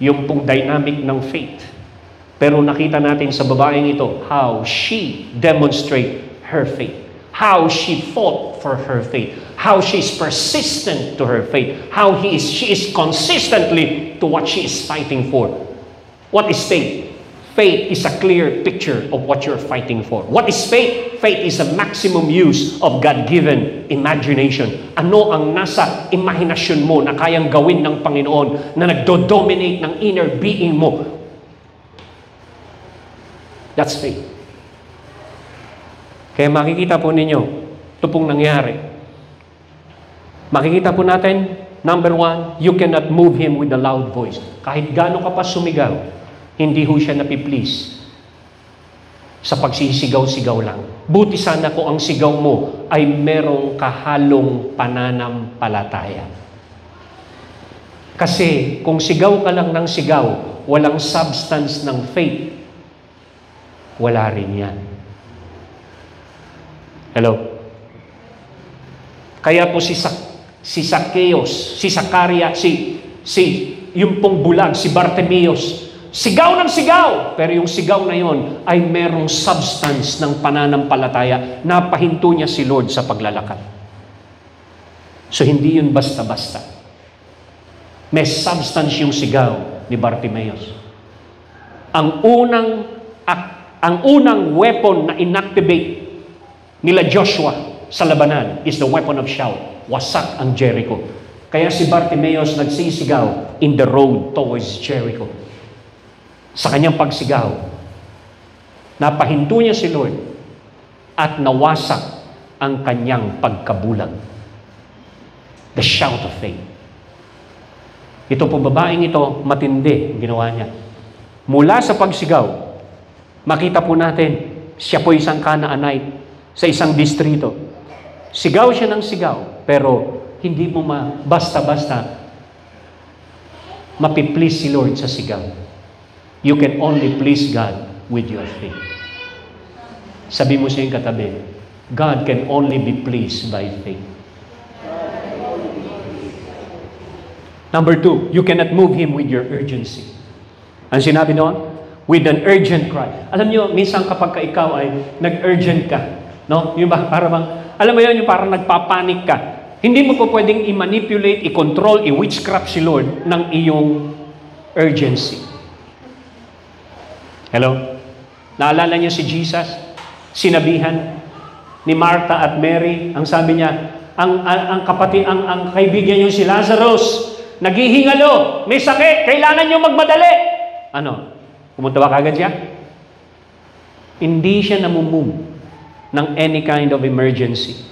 yung pong dynamic ng faith. Pero nakita natin sa babaeng ito how she demonstrate her faith. How she fought for her faith. How she is persistent to her faith. How she is consistently to what she is fighting for. What is faith? Faith is a clear picture of what you're fighting for. What is faith? Faith is a maximum use of God-given imagination. Ano ang nasa imahinasyon mo na kayang gawin ng Panginoon na nagdo-dominate ng inner being mo? That's faith. Kaya makikita po ninyo, ito pong nangyari. Makikita po natin, number one, you cannot move him with a loud voice. Kahit gaano ka pa sumigaw, hindi ho siya napiplease sa pagsisigaw-sigaw lang. Buti sana kung ang sigaw mo ay merong kahalong pananampalataya. Kasi kung sigaw ka lang ng sigaw, walang substance ng faith, wala rin yan. Hello? Kaya po si Zacchaeus, si Zakaria, yung pong bulag, si Bartimeus, sigaw ng sigaw, pero yung sigaw na yon ay merong substance ng pananampalataya. Napahinto niya si Lord sa paglalakad. So hindi yun basta-basta. May substance yung sigaw ni Bartimeus. Ang unang weapon na inactivate nila Joshua sa labanan is the weapon of shout. Wasak ang Jericho. Kaya si Bartimeus nagsisigaw in the road towards Jericho. Sa kanyang pagsigaw, napahinto niya si Lord at nawasak ang kanyang pagkabulag. The shout of faith. Ito po babaeng ito, matindi ginawa niya. Mula sa pagsigaw, makita po natin, siya po isang Canaanite sa isang distrito. Sigaw siya ng sigaw, pero hindi mo basta-basta mapiplease si Lord sa sigaw. You can only please God with your faith. Sabi mo sa iyong katabi, God can only be pleased by faith. Number two, you cannot move Him with your urgency. Ang sinabi doon? With an urgent cry. Alam niyo, minsan kapag ikaw ay nag-urgent ka, no? Yung ba, para bang, alam mo yun, yung parang nagpapanik ka. Hindi mo po pwedeng i-manipulate, i-control, i-witchcraft si Lord ng iyong urgency. Hello? Naalala niyo si Jesus? Sinabihan ni Martha at Mary, ang sabi niya, ang kaibigan niyo si Lazarus, naghihingalo, may sakit, kailangan niyo magmadali. Ano? Pumunta ba kagad siya? Hindi siya namumove ng any kind of emergency.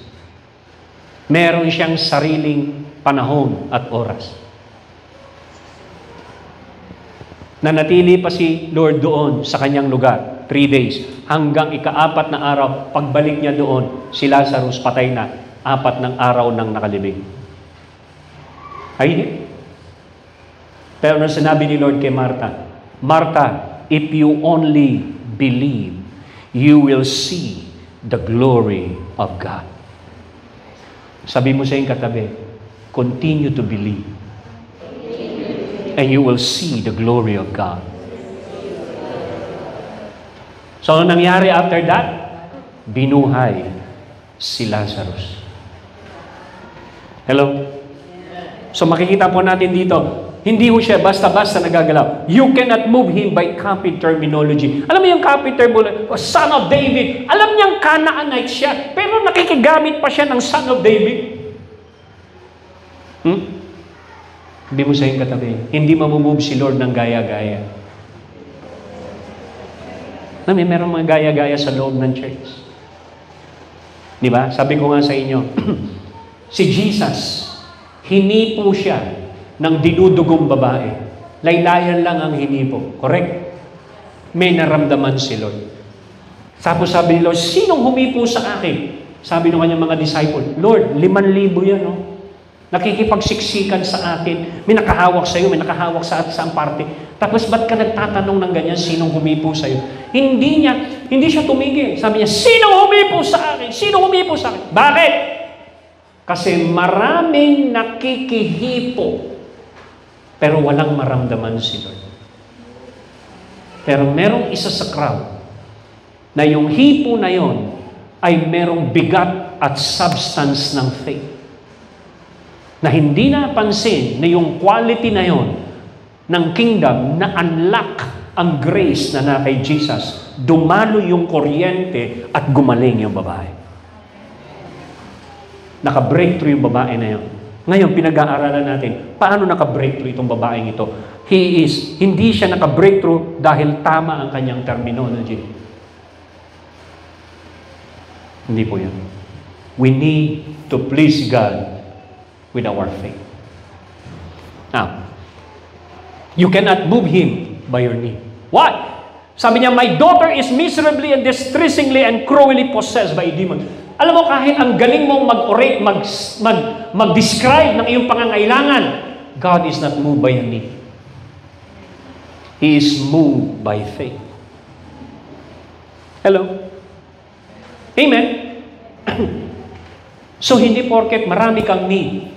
Meron siyang sariling panahon at oras. Nanatili pa si Lord doon sa kanyang lugar, 3 days, hanggang ika-4 na araw, pagbalik niya doon, si Lazarus patay na, 4 ng araw nang nakalibing. Ay, pero nung sinabi ni Lord kay Martha, Martha, if you only believe, you will see the glory of God. Sabi mo sa iyong katabi, continue to believe. And you will see the glory of God. So, ano nangyari after that? Binuhay si Lazarus. Hello? So, makikita po natin dito, hindi ho siya basta-basta nagagalaw. You cannot move him by copy terminology. Alam mo yung copy terminology? Son of David. Alam niyang Canaanite siya, pero nakikigamit pa siya ng Son of David. Hindi mo sa iyong katabi, hindi mamumove si Lord ng gaya-gaya. Meron mga gaya-gaya sa loob ng church. Di ba? Sabi ko nga sa inyo, si Jesus, hinipo siya ng dinudugong babae. Laylayan lang ang hinipo. Correct? May naramdaman si Lord. Tapos sabi ni Lord, sinong humipo sa akin? Sabi ng kanyang mga disciple, Lord, 5,000 yan, no? Nakikipagsiksikan sa atin. May nakahawak sa iyo, may nakahawak sa isang parte. Tapos ba't ka nagtatanong ng ganyan, sinong humipo sa iyo? Hindi siya tumigil. Sabi niya, sinong humipo sa akin? Sinong humipo sa akin? Bakit? Kasi maraming nakikihipo, pero walang maramdaman si Lord. Pero merong isa sa crowd na yung hipo na yon ay merong bigat at substance ng faith. Na hindi napansin na yung quality na yon ng kingdom na unlock ang grace na na kay Jesus. Dumalo yung kuryente at gumaling yung babae. Naka-breakthrough yung babae na yon. Ngayon, pinag-aaralan natin, paano naka-breakthrough itong babaeng ito? Hindi siya naka-breakthrough dahil tama ang kanyang terminology. Hindi po yan. We need to please God with our faith. Now, you cannot move Him by your need. Why? Sabi niya, my daughter is miserably and distressingly and cruelly possessed by a demon. Alam mo, kahit ang galing mong mag-orate, mag-describe ng iyong pangangailangan, God is not moved by your need. He is moved by faith. Hello? Amen? So, hindi porket marami kang need,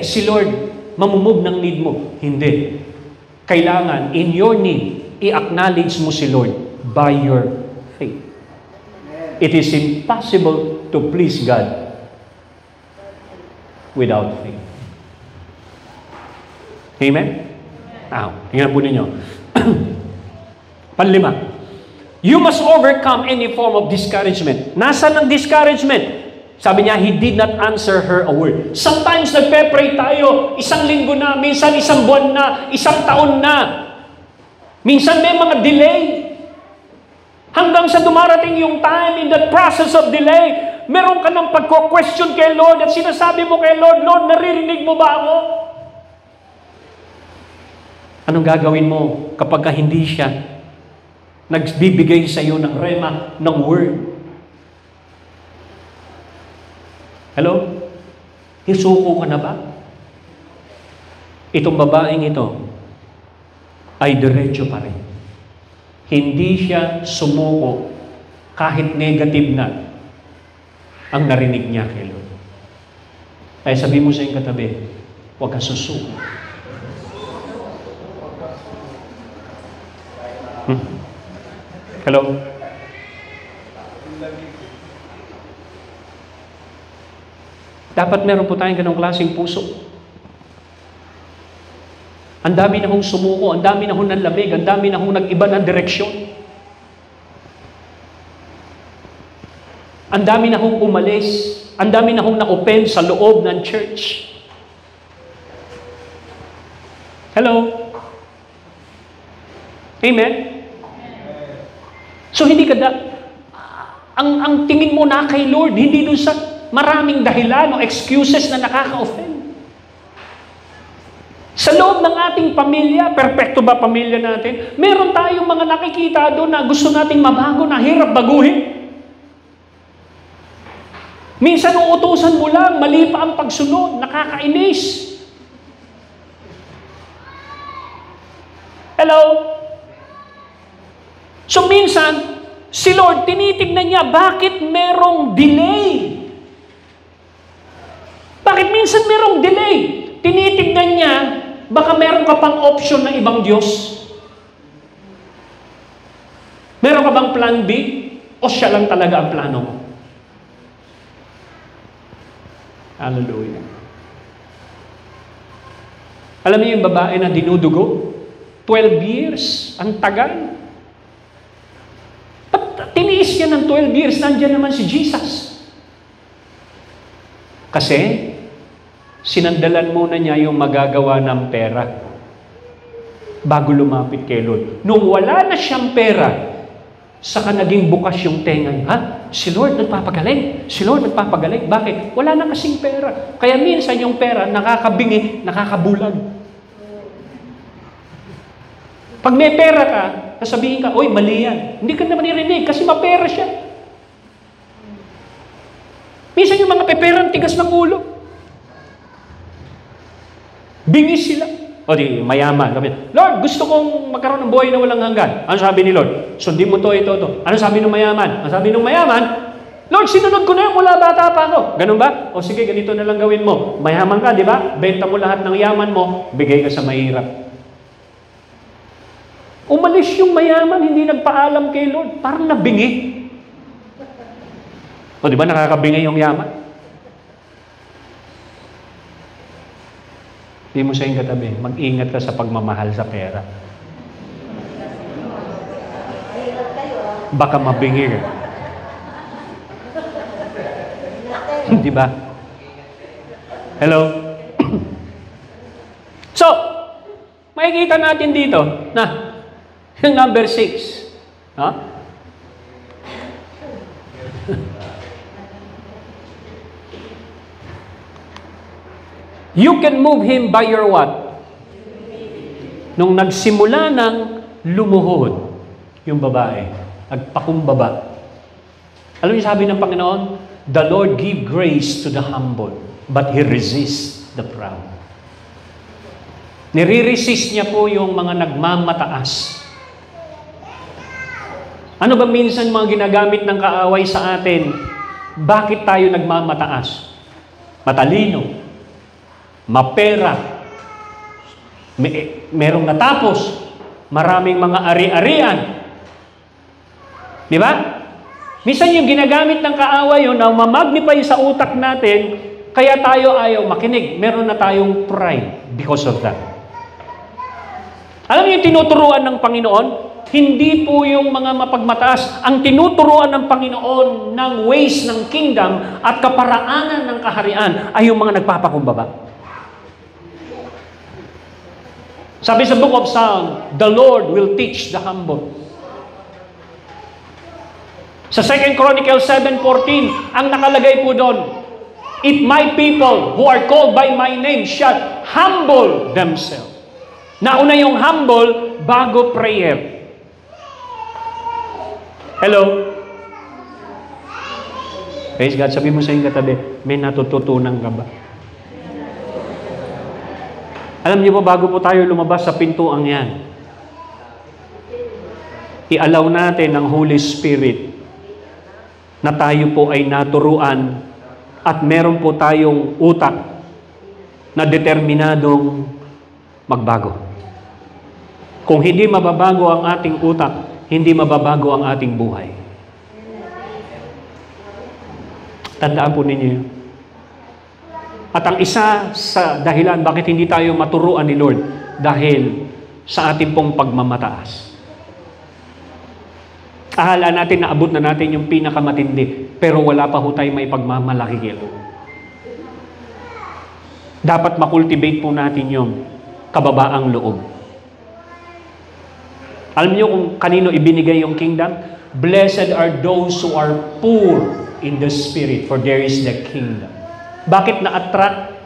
si Lord, mamumove ng need mo. Hindi. Kailangan, in your need, i-acknowledge mo si Lord by your faith. It is impossible to please God without faith. Amen? Tingnan po ninyo. Panlima. You must overcome any form of discouragement. Nasaan ang discouragement? Sabi niya, He did not answer her a word. Sometimes nagpe-pray tayo, isang linggo na, minsan isang buwan na, isang taon na. Minsan may mga delay. Hanggang sa dumarating yung time, in the process of delay, meron ka ng pagko-question kay Lord at sinasabi mo kay Lord, Lord, naririnig mo ba ako? Anong gagawin mo kapag hindi siya nagbibigay sa iyo ng rema, ng word? Hello? Isuko ka na ba? Itong babaeng ito ay diretso pa rin. Hindi siya sumuko kahit negative na ang narinig niya kay Lord. Ay sabi mo sa iyong katabi, huwag ka susuko. Hello? Dapat meron po tayong ganong klaseng puso. Ang dami na hong sumuko, ang dami na hong nanlamig, ang dami na hong nag-iba ng direksyon. Ang dami na hong umalis, ang dami na hong na-open sa loob ng church. Hello? Amen? So hindi ka ang tingin mo na kay Lord, hindi doon sa maraming dahilan o excuses na nakaka-offend. Sa loob ng ating pamilya, perfecto ba pamilya natin? Meron tayong mga nakikita doon na gusto nating mabago, na hirap baguhin. Minsan uutusan mo lang, mali pa ang pagsunod, nakakainis. Hello? So minsan, si Lord, tinitignan niya, bakit merong delay? Bakit minsan merong delay? Tinitignan niya, baka meron ka pang option ng ibang Diyos? Meron ka bang plan B? O siya lang talaga ang plano mo? Hallelujah. Alam niyo yung babae na dinudugo? 12 years. Ang tagal. Tiniis niya ng 12 years, nandiyan naman si Jesus. Kasi, sinandalan muna niya yung magagawa ng pera bago lumapit kay Lord. Nung wala na siyang pera, saka naging bukas yung tenga niya. Ha? Si Lord nagpapagaling. Si Lord nagpapagaling. Bakit? Wala na kasing pera. Kaya minsan yung pera, nakakabingi, nakakabulag. Pag may pera ka, sasabihin ka, oy, mali yan. Hindi ka naman nirinig kasi mapera siya. Minsan yung mga peperang tigas ng ulo. Bingis sila. O di, mayaman. Lord, gusto kong magkaroon ng buhay na walang hanggan. Ano sabi ni Lord? Sundin mo to, ito. Ano sabi ng mayaman? Ano sabi ng mayaman? Lord, sinunod ko na mula bata pa ako. Ganun ba? O sige, ganito na lang gawin mo. Mayaman ka, di ba? Benta mo lahat ng yaman mo, bigay ka sa mahirap. Umalis yung mayaman, hindi nagpaalam kay Lord. Parang nabingi. O di ba nakakabingi yung yaman? Hindi mo siya yung katabi. Mag-ingat ka sa pagmamahal sa pera. Baka mabingi ka. Di ba? Hello? So, makikita natin dito na yung number 6. Ha? You can move him by your what? Nung nagsimula ng lumuhod yung babae, nagpakumbaba. Alam niyo sabi ng Panginoon, the Lord give grace to the humble, but He resists the proud. Nire-resist niya po yung mga nagmamataas. Ano ba minsan mga ginagamit ng kaaway sa atin? Bakit tayo nagmamataas? Matalino, mapera, merong natapos, maraming mga ari-arian. Di ba? Minsan yung ginagamit ng kaaway yun na mamagnify sa utak natin, kaya tayo ayaw makinig. Meron na tayong pride because of that. Alam niyo yung tinuturuan ng Panginoon? Hindi po yung mga mapagmataas. Ang tinuturuan ng Panginoon ng ways ng kingdom at kaparaanan ng kaharian ay yung mga nagpapakumbaba. Sabi sa Book of Psalms, the Lord will teach the humble. Sa 2 Chronicles 7:14, ang nakalagay po doon, if my people who are called by my name shall humble themselves. Nauna yung humble bago prayer. Hello? Praise God. Sabi mo sa iyong katabi, may natututunan ka ba? Alam niyo po, bago po tayo lumabas sa pintuang yan, i-allow natin ang Holy Spirit na tayo po ay naturuan at meron po tayong utak na determinadong magbago. Kung hindi mababago ang ating utak, hindi mababago ang ating buhay. Tandaan po ninyo yun. At ang isa sa dahilan bakit hindi tayo maturuan ni Lord, dahil sa ating pong pagmamataas. Akala natin na abot na natin yung pinakamatindi, pero wala pa ho tayo may pagmamalaki kay Lord. Dapat makultivate po natin yung kababaang loob. Alam niyo kung kanino ibinigay yung kingdom? Blessed are those who are poor in the spirit, for there is the kingdom. Bakit na-attract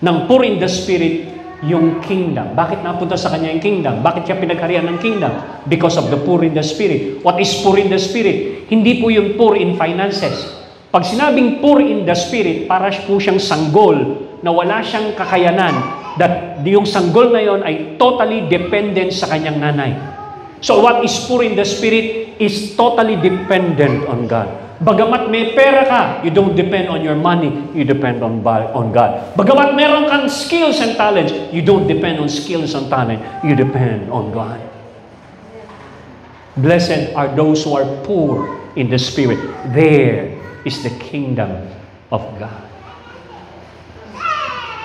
ng poor in the spirit yung kingdom? Bakit napunta sa kanya yung kingdom? Bakit siya pinagharian ng kingdom? Because of the poor in the spirit. What is poor in the spirit? Hindi po yung poor in finances. Pag sinabing poor in the spirit, para po siyang sanggol na wala siyang kakayanan, that yung sanggol na yon ay totally dependent sa kanyang nanay. So what is poor in the spirit is totally dependent on God. Bagamat may pera ka, you don't depend on your money, you depend on God. Bagamat meron kang skills and talents, you don't depend on skills and talent, you depend on God. Blessed are those who are poor in the spirit. There is the kingdom of God.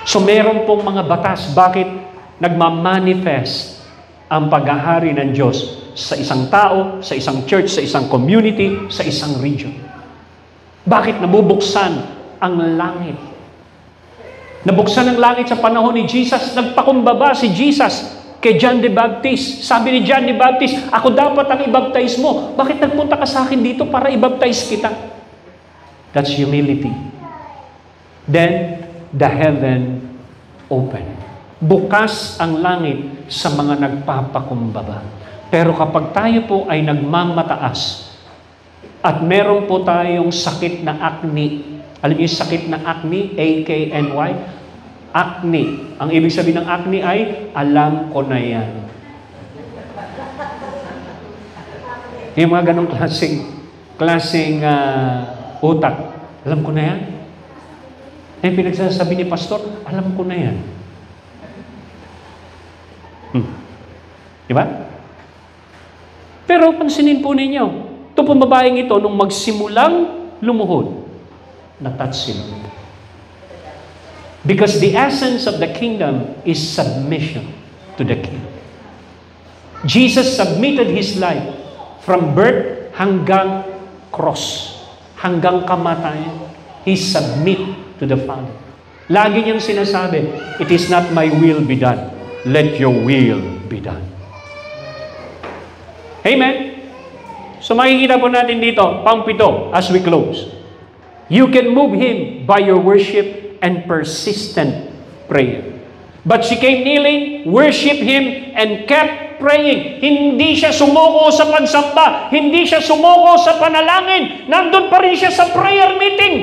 So meron pong mga batas bakit nagmamanifest ang paghahari ng Diyos sa isang tao, sa isang church, sa isang community, sa isang region. Bakit nabubuksan ang langit? Nabuksan ang langit sa panahon ni Jesus. Nagpakumbaba si Jesus kay John the Baptist. Sabi ni John the Baptist, ako dapat ang ibaptize mo. Bakit nagpunta ka sa akin dito para ibaptize kita? That's humility. Then, the heaven open. Bukas ang langit sa mga nagpapakumbaba. Pero kapag tayo po ay nagmamataas at meron po tayong sakit na acne, alam niyo yung sakit na acne, A-K-N-Y? Acne. Ang ibig sabihin ng acne ay, alam ko na yan. Yung mga ganong klaseng utak, alam ko na yan. Eh, pinagsasabi ni pastor, alam ko na yan. Di ba? Pero pansinin po ninyo, ito pong babaeng ito, nung magsimulang lumuhod, na-touch sila. Because the essence of the kingdom is submission to the king. Jesus submitted His life from birth hanggang cross, hanggang kamatayan. He submit to the Father. Lagi niyang sinasabi, it is not my will be done. Let your will be done. Amen? So makikita po natin dito, pang-pito, as we close. You can move Him by your worship and persistent prayer. But she came kneeling, worshiped Him, and kept praying. Hindi siya sumuko sa pagsamba. Hindi siya sumuko sa panalangin. Nandun pa rin siya sa prayer meeting.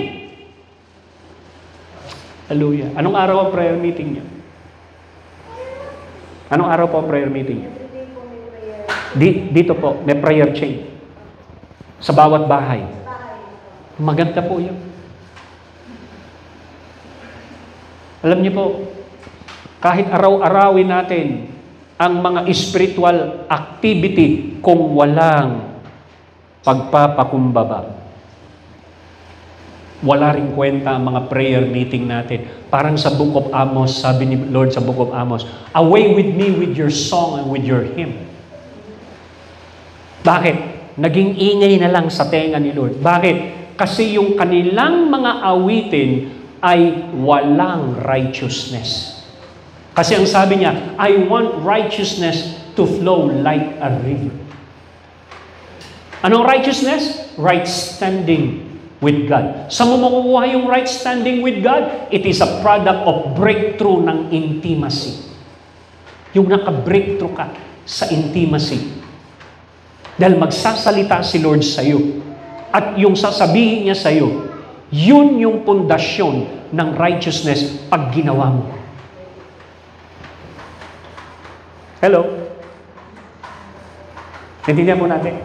Hallelujah. Anong araw ang prayer meeting niyo? Anong araw po ang prayer meeting niyo? Dito po, may prayer chain. Sa bawat bahay. Maganda po yun. Alam niyo po, kahit araw-arawin natin ang mga spiritual activity kung walang pagpapakumbaba, wala ring kwenta ang mga prayer meeting natin. Parang sa Book of Amos, sabi ni Lord sa Book of Amos, away with me with your song and with your hymn. Bakit? Naging ingay na lang sa tenga ni Lord. Bakit? Kasi yung kanilang mga awitin ay walang righteousness. Kasi ang sabi niya, I want righteousness to flow like a river. Anong righteousness? Right standing with God. Saan mo makukuha yung right standing with God? It is a product of breakthrough ng intimacy. Yung naka-breakthrough ka sa intimacy. Dahil magsasalita si Lord sa iyo. At yung sasabihin niya sa iyo, yun yung pundasyon ng righteousness pag ginawa mo. Hello? Naintindihan po natin?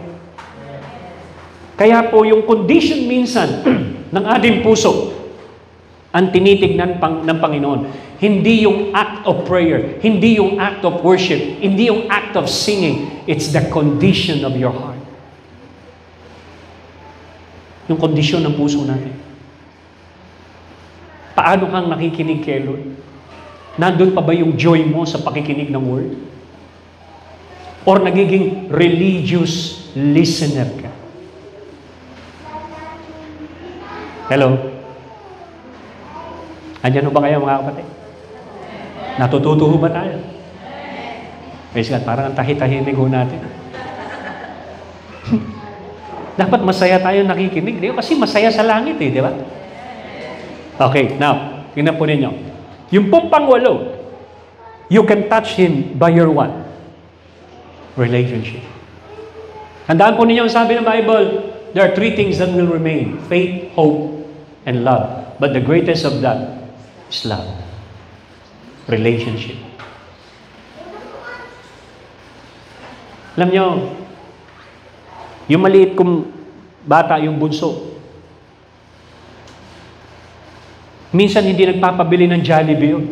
Kaya po yung condition minsan ng ating puso ang tinitignan ng Panginoon. Hindi yung act of prayer, hindi yung act of worship, hindi yung act of singing. It's the condition of your heart. Yung kondisyon ng puso natin. Paano kang nakikinig kay Lord? Nandun pa ba yung joy mo sa pakikinig ng Word? Or nagiging religious listener ka? Hello? Andiyan ba kayo mga kapatid? Natututo ba tayo? Praise God, parang ang tahit-tahimik ho natin. Dapat masaya tayo nakikinig. Di ba? Kasi masaya sa langit di ba? Okay, now, tingnan po ninyo. Yung pong pangwalo, you can touch Him by your what? Relationship. Handaan po ninyo ang sabi ng Bible, there are three things that will remain. Faith, hope, and love. But the greatest of that is love. Relationship. Alam nyo, yung maliit kong bata, yung bunso, minsan hindi nagpapabili ng Jollibee yun.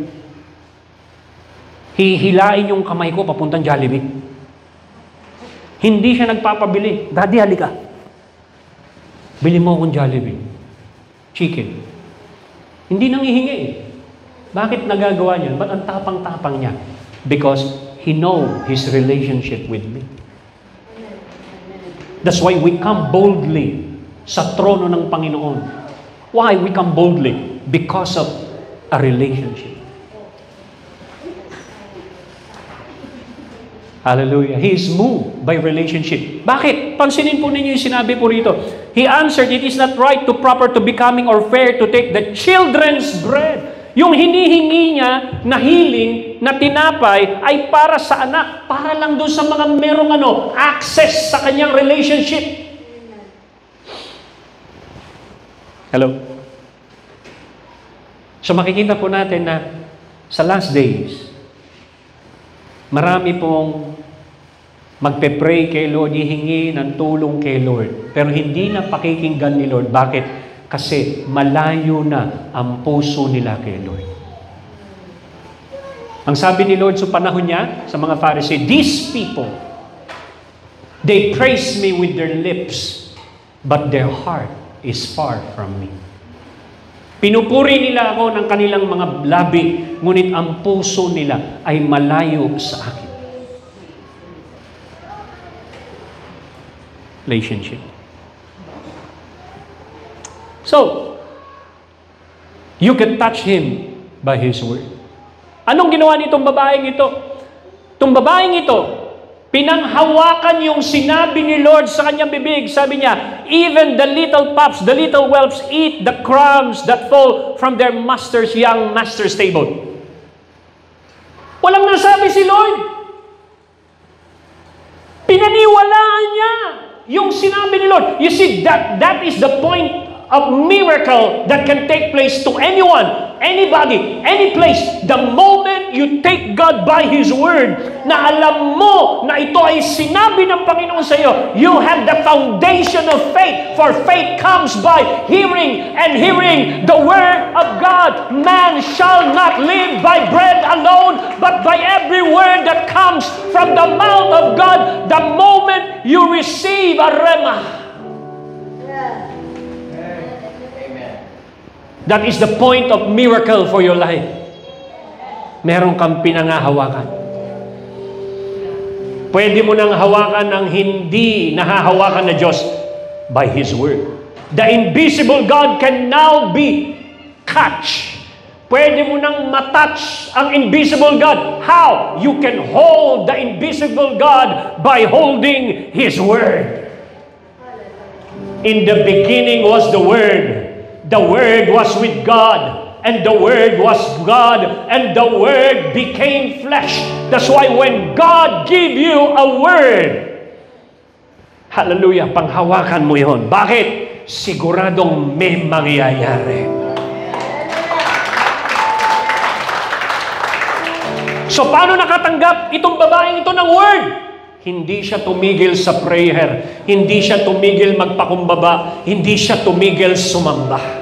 Hihilain yung kamay ko papuntang Jollibee. Hindi siya nagpapabili. Daddy, halika. Bili mo akong Jollibee. Chicken. Hindi nangihingi eh. Bakit nagagawa niya? Ba't ang tapang-tapang niya? Because he know his relationship with me. That's why we come boldly sa trono ng Panginoon. Why we come boldly? Because of a relationship. Hallelujah. He is moved by relationship. Bakit? Pansinin po ninyo yung sinabi po rito. He answered, it is not right to proper to becoming or fair to take the children's bread. Yung hinihingi niya na healing, na tinapay, ay para sa anak. Para lang doon sa mga merong access sa kanyang relationship. Hello? So makikita po natin na sa last days, marami pong magpe-pray kay Lord, hihingi ng tulong kay Lord. Pero hindi na pakikinggan ni Lord. Bakit? Kasi malayo na ang puso nila kay Lord. Ang sabi ni Lord sa panahon niya, sa mga Pharisee, these people They praise me with their lips, but their heart is far from me. Pinupuri nila ako ng kanilang mga labi, ngunit ang puso nila ay malayo sa akin. Relationship. So, you can touch him by his word. Anong ginawa nitong babaeng ito? Itong babaeng ito, pinanghawakan yung sinabi ni Lord sa kanyang bibig. Sabi niya, even the little pups, the little whelps eat the crumbs that fall from their young master's table. Walang nasabi si Lord. Pinaniwalaan niya yung sinabi ni Lord. You see, that is the point of miracle that can take place to anyone, anybody, any place. The moment you take God by His Word, na alam mo na ito ay sinabi ng Panginoon sa iyo, you have the foundation of faith. For faith comes by hearing, and hearing the Word of God. Man shall not live by bread alone, but by every word that comes from the mouth of God. The moment you receive a rhema, that is the point of miracle for your life. Meron kang pinangahawakan. Pwede mo nang hawakan ng hindi nahahawakan na Diyos by His Word. The invisible God can now be catch. Pwede mo nang matouch ang invisible God. How? You can hold the invisible God by holding His Word. In the beginning was the Word. The Word was with God, and the Word was God, and the Word became flesh. That's why when God give you a word, hallelujah, panghawakan mo yun. Bakit? Siguradong may mangyayari. So, paano nakatanggap itong babaeng ito ng word? Hindi siya tumigil sa prayer. Hindi siya tumigil magpakumbaba. Hindi siya tumigil sumamba.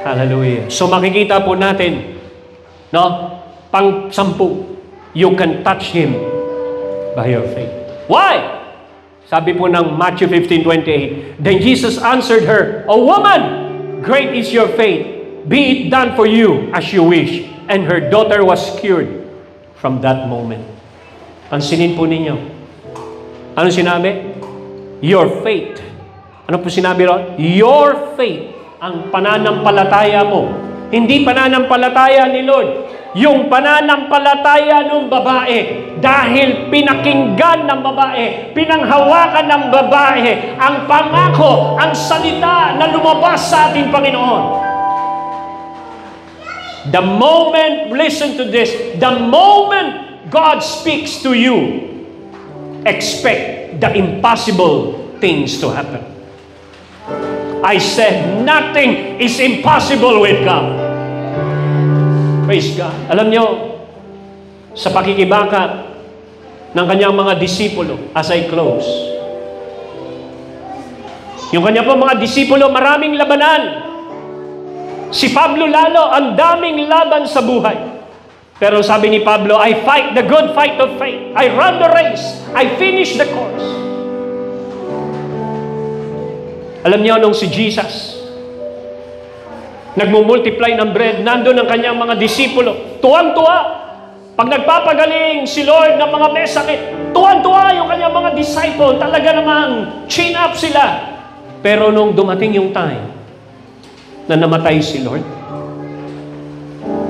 Hallelujah. So makikita po natin, no? Pang-sampu, you can touch Him by your faith. Why? Sabi po ng Matthew 15:28, then Jesus answered her, O woman, great is your faith. Be it done for you as you wish. And her daughter was cured from that moment. Pansinin po ninyo. Ano sinabi? Your faith. Ano po sinabi ron? Your faith. Ang pananampalataya mo. Hindi pananampalataya ni Lord. Yung pananampalataya ng babae. Dahil pinakinggan ng babae, pinanghawakan ng babae, ang pangako, ang salita na lumabas sa ating Panginoon. The moment, listen to this, the moment God speaks to you, expect the impossible things to happen. I said, nothing is impossible with God. Praise God. Alam nyo, sa pakikibaka ng kanyang mga disipulo, as I close, yung kanyang po mga disipulo, maraming labanan. Si Pablo lalo, ang daming laban sa buhay. Pero sabi ni Pablo, I fight the good fight of faith. I run the race. I finish the course. Alam niyo nung si Jesus nagmumultiply ng bread, nandun ang kanyang mga disipulo, tuwang-tuwa. Pag nagpapagaling si Lord ng mga may sakit, tuwang-tuwa yung kanyang mga disciple, talaga namang chin up sila. Pero nung dumating yung time na namatay si Lord,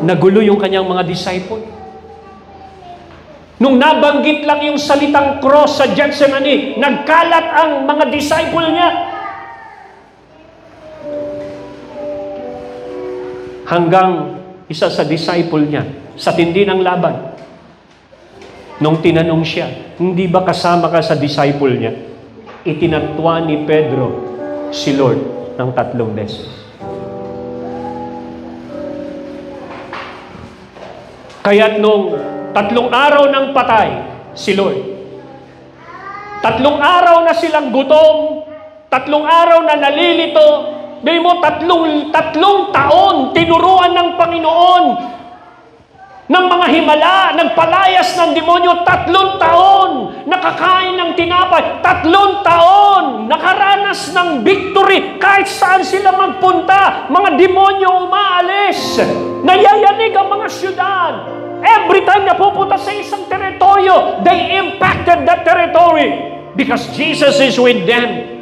nagulo yung kanyang mga disciple. Nung nabanggit lang yung salitang cross sa Gethsemane, nagkalat ang mga disciple niya. Hanggang isa sa disciple niya, sa tindi ng laban, nung tinanong siya, hindi ba kasama ka sa disciple niya? Itinatwa ni Pedro si Lord ng 3 beses. Kaya't nung 3 araw ng patay si Lord, 3 araw na silang gutom, 3 araw na nalilito, Bili mo, tatlong taon tinuruan ng Panginoon ng mga himala, nagpalayas ng demonyo, 3 taon, nakakain ng tinapay, 3 taon, nakaranas ng victory, kahit saan sila magpunta, mga demonyo umaalis, nayayanig ang mga syudad. Every time na pupunta sa isang teritoryo, they impacted that territory because Jesus is with them.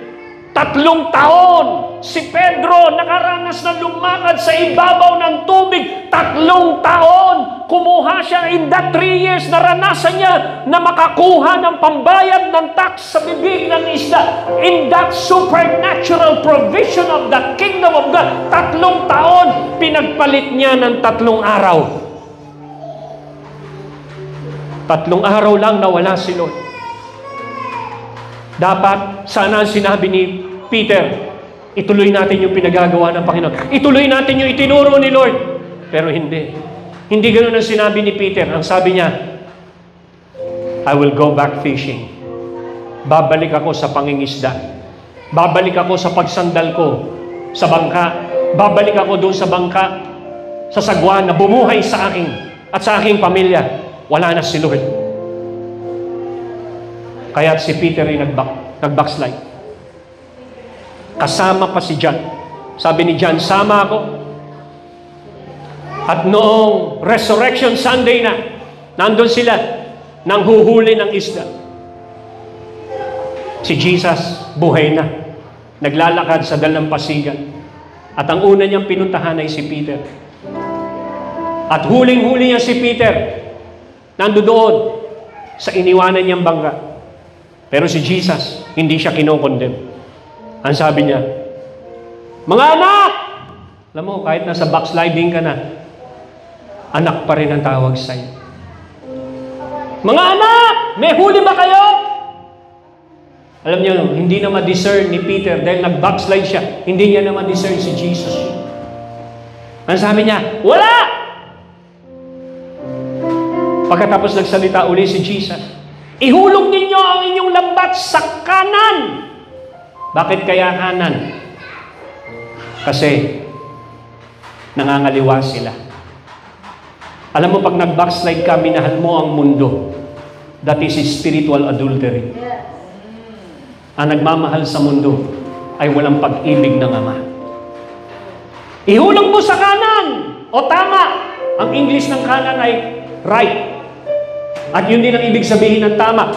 3 taon, si Pedro nakaranas na lumakad sa ibabaw ng tubig. 3 taon, kumuha siya in that 3 years, naranasan niya na makakuha ng pambayad ng tax sa bibig ng isda. In that supernatural provision of the kingdom of God, 3 taon, pinagpalit niya ng 3 araw. 3 araw lang nawala si Lord. Dapat, sana sinabi ni Peter, ituloy natin yung pinagagawa ng Panginoon. Ituloy natin yung itinuro ni Lord. Pero hindi. Hindi ganoon ang sinabi ni Peter. Ang sabi niya, I will go back fishing. Babalik ako sa pangingisda. Babalik ako sa pagsandal ko sa bangka. Babalik ako doon sa bangka, sa sagwan na bumuhay sa akin at sa aking pamilya. Wala na si Lord. Kaya si Peter ay nag-backslide. Kasama pa si John. Sabi ni John, sama ako. At noong Resurrection Sunday na, nandun sila, nang huhuli ng isda. Si Jesus, buhay na. Naglalakad sa dalampasigan. At ang una niyang pinuntahan ay si Peter. At huling-huli niya si Peter, nandoon sa iniwanan niyang bangka. Pero si Jesus, hindi siya kinokondem. Ang sabi niya, mga anak! Alam mo, kahit nasa backsliding ka na, anak pa rin ang tawag sa'yo. Mga anak! May huli ba kayo? Alam niyo, hindi na ma-discern ni Peter dahil nag-backslide siya. Hindi niya na ma-discern si Jesus. Ang sabi niya, wala! Pagkatapos nagsalita uli si Jesus, ihulog ninyo ang inyong lambat sa kanan. Bakit kaya kanan? Kasi nangangaliwa sila. Alam mo, pag nag-backslide ka, minahal mo ang mundo. That is spiritual adultery. Ang nagmamahal sa mundo ay walang pag-ibig ng Ama. Ihulog mo sa kanan o tama. Ang English ng kanan ay right. At yun din ang ibig sabihin ng tama.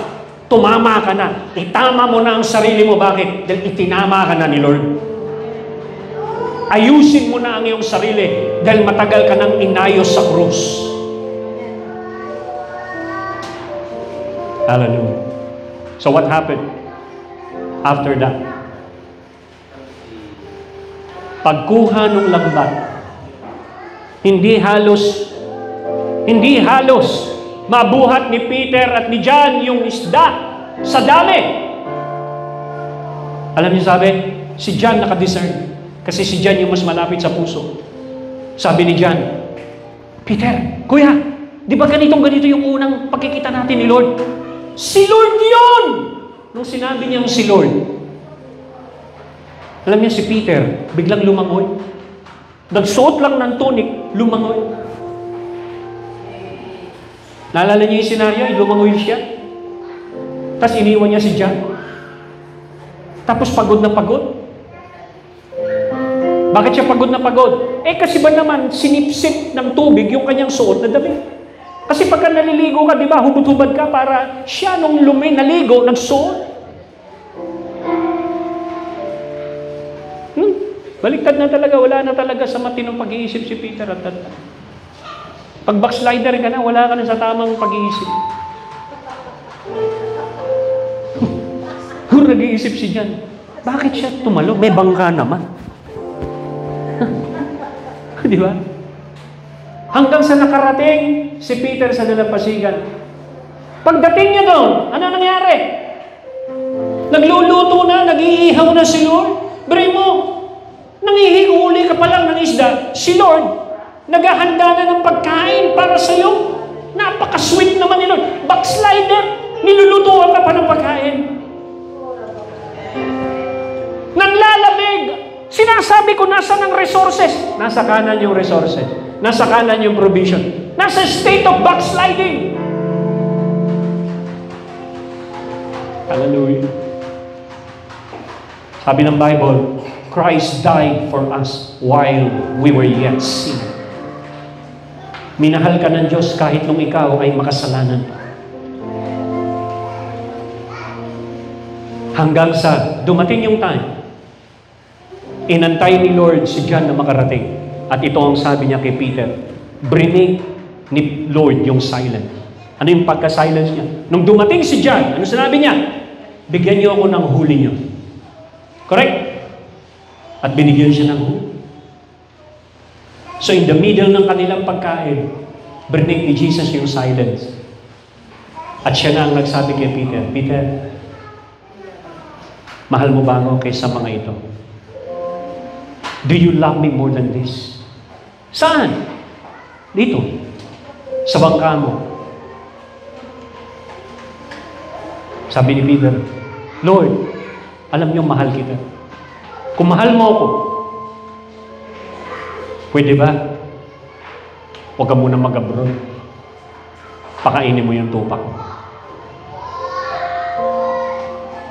Tumama ka na. Itama mo na ang sarili mo. Bakit? Dahil itinama ka na ni Lord. Ayusin mo na ang iyong sarili dahil matagal ka nang inayos sa krus. Hallelujah. So what happened after that? Pagkuha ng lambat, hindi halos mabuhat ni Peter at ni John yung isda sa dami. Alam niyo sabi, si John nakadiscern. Kasi si John yung mas malapit sa puso. Sabi ni John, Peter, kuya, di ba ganito yung unang pagkikita natin ni Lord? Si Lord yun! Nung sinabi niyang si Lord, alam niya si Peter, biglang lumangoy. Nagsuot lang ng tunic, lumangoy. Naalala niyo yung senaryo, lumangoy siya. Tapos iniwan niya si John. Tapos pagod na pagod. Bakit siya pagod na pagod? Kasi ba naman sinipsip ng tubig yung kanyang suot na damit? Kasi pagka naliligo ka, di ba, hubad-hubad ka para siya nung naligo, nagsuot. Baliktad na talaga, wala na talaga sa matinong pag-iisip si Peter at that time. Pag backslider ka na, wala ka na sa tamang pag-iisip. Kung nag-iisip si John, bakit siya tumalo? May bangka naman. Di ba? Hanggang sa nakarating si Peter sa dalampasigan. Pagdating niya doon, ano nangyari? Nagluluto na, nag-iihaw na si Lord. Bray mo, nangihihuli ka pa lang ng isda. Si Lord, naghahanda na ng pagkain para sa iyo. Napaka-sweet naman ni Lord. Backslider, nilulutuan ka pa ng pagkain. Nanlalamig. Sinasabi ko, nasa ng resources. Nasa kanan yung resources. Nasa kanan yung provision. Nasa state of backsliding. Hallelujah. Sabi ng Bible, Christ died for us while we were yet sinners. Minahal ka ng Diyos kahit nung ikaw ay makasalanan pa. Hanggang sa dumating yung time, inantay ni Lord si John na makarating. At ito ang sabi niya kay Peter, brinake ni Lord yung silence. Ano yung pagka-silence niya? Nung dumating si John, ano sinabi niya? Bigyan niyo ako ng huli niyo. Correct? At binigyan siya ng huli. So in the middle ng kanilang pagkain, brinake ni Jesus yung silence. At siya na ang nagsabi kay Peter, Peter, mahal mo ba ako kaysa mga ito? Do you love me more than this? Saan? Dito. Sa bangka mo. Sabi ni Peter, Lord, alam niyo mahal kita. Kung mahal mo ako, pwede ba? Huwag ka muna mag-abroad. Pakainin mo yung tupak mo.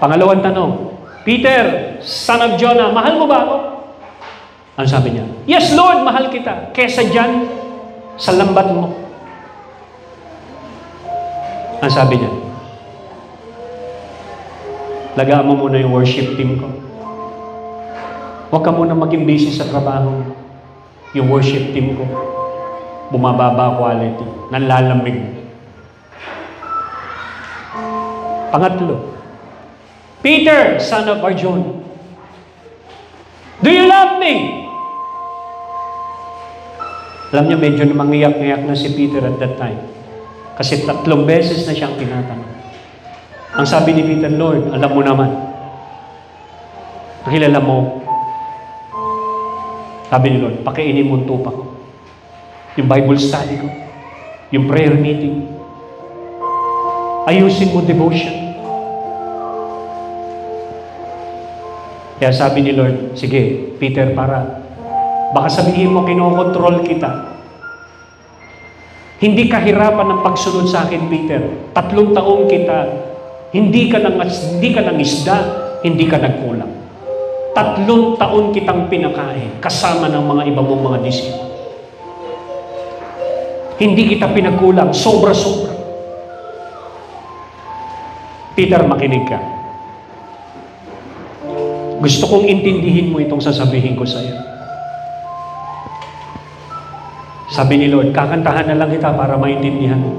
Pangalawang tanong, Peter, son of Jonah, mahal mo ba ako? Ano sabi niya? Yes, Lord, mahal kita. Kesa dyan, sa lambat mo. Ano sabi niya? Lagaan mo muna yung worship team ko. Huwag ka muna maging busy sa trabaho. Yung worship team ko, bumababa quality, nanlalamig. Pangatlo, Peter, son of Jonah, do you love me? Alam niya, medyo manghiyak-ngiyak na si Peter at that time. Kasi 3 beses na siyang tinatanong. Ang sabi ni Peter, Lord, alam mo naman. Nakilala mo. Sabi ni Lord, pakainin mo ang tupa ko. Yung Bible study ko. Yung prayer meeting. Ayusin mo devotion. Kaya sabi ni Lord, sige, Peter, baka sabihin mo, kinokontrol kita. Hindi kahirapan ng pagsunod sa akin, Peter. 3 taong kita, hindi ka ng isda, hindi ka nagkulang. 3 taon kitang pinakain, kasama ng mga iba mong mga disipulo. Hindi kita pinagkulang, sobra-sobra. Peter, makinig ka. Gusto kong intindihin mo itong sasabihin ko sa iyo. Sabi ni Lord, kakantahan na lang kita para maintindihan mo.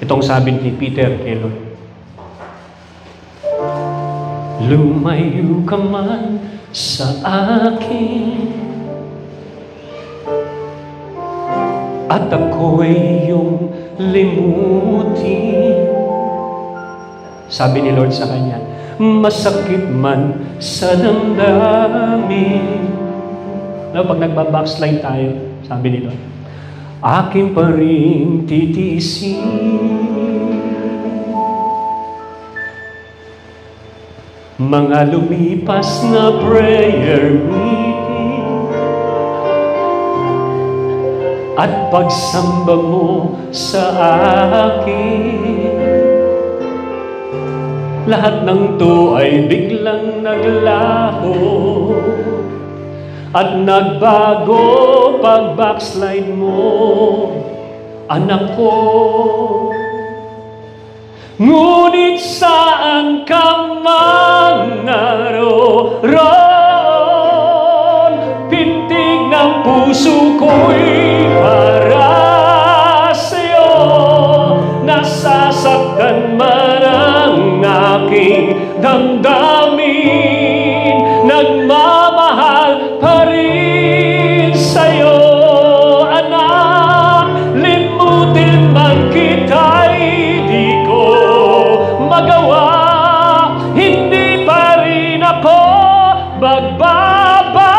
Itong sabi ni Peter kay Lord, lumayo ka man sa akin at ako'y iyong limutin. Sabi ni Lord sa kanya, masakit man sa damdamin. No, pag nagbabackslide tayo, sabi ni Lord, akin pa rin titiisin. Mga lumipas na prayer meeting at pagsamba mo sa akin, lahat ng to ay biglang naglaho at nagbago pag backslide mo, anak ko. Ngunit saan ka man naroon, pintig ng puso ko'y para sa'yo. Nasasaktan man ang aking damdamin, nagmamahal pa rin sa'yo, anak. Limutin man kita'y di ko magawa, hindi pa rin ako magbabago.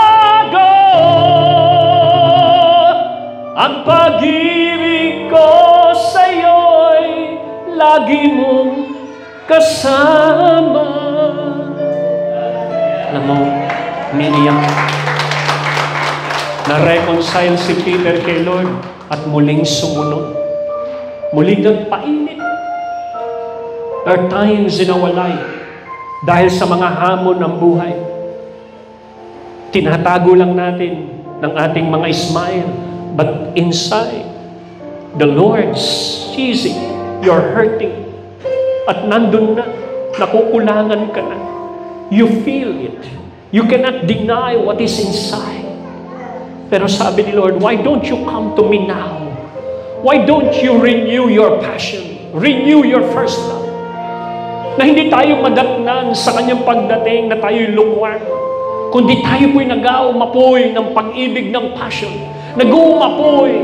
Ang pag-ibig ko sa'yo'y lagi mong kasama. Alam mo, umiiyak. Na-reconcile si Peter kay Lord at muling sumunod. Muling nagpainit. There are times in our life, dahil sa mga hamon ng buhay, tinatago lang natin ng ating mga smile, but inside, the Lord sees it. You're hurting. At nandun na, nakukulangan ka na. You feel it. You cannot deny what is inside. Pero sabi ni Lord, why don't you come to me now? Why don't you renew your passion? Renew your first love. Na hindi tayo madatnan sa kanyang pagdating na tayo'y lukwang, kundi tayo po'y nag-aumapoy ng pag-ibig ng passion. Nag-uumapoy.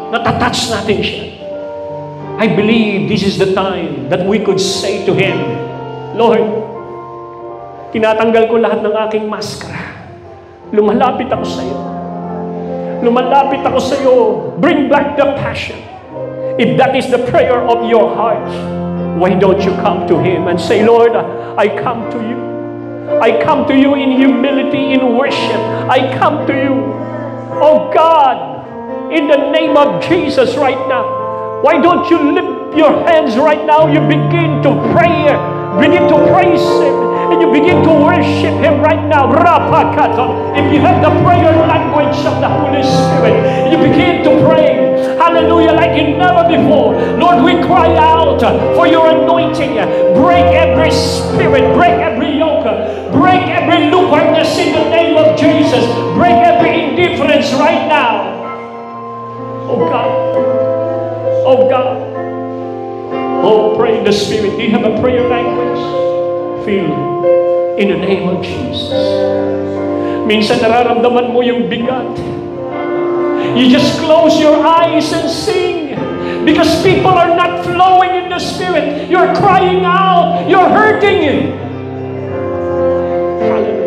Natatouch natin siya. I believe this is the time that we could say to Him, Lord, tinatanggal ko lahat ng aking maskara. Lumalapit ako sa iyo. Lumalapit ako sa iyo. Bring back the passion. If that is the prayer of your heart, why don't you come to Him and say, Lord, I come to you. I come to you in humility, in worship. I come to you. Oh God, in the name of Jesus right now, why don't you lift your hands right now? You begin to pray. Begin to praise Him. And you begin to worship Him right now. If you have the prayer language of the Holy Spirit, you begin to pray. Hallelujah, like never before. Lord, we cry out for your anointing. Break every spirit. Break every yoke. Break every lukewarmness in the name of Jesus. Break every indifference right now. Oh God. Oh God. Oh, pray in the Spirit. Do you have a prayer language? Feel in the name of Jesus. Minsan nararamdaman mo yung bigat. You just close your eyes and sing. Because people are not flowing in the Spirit. You're crying out. You're hurting. Hallelujah.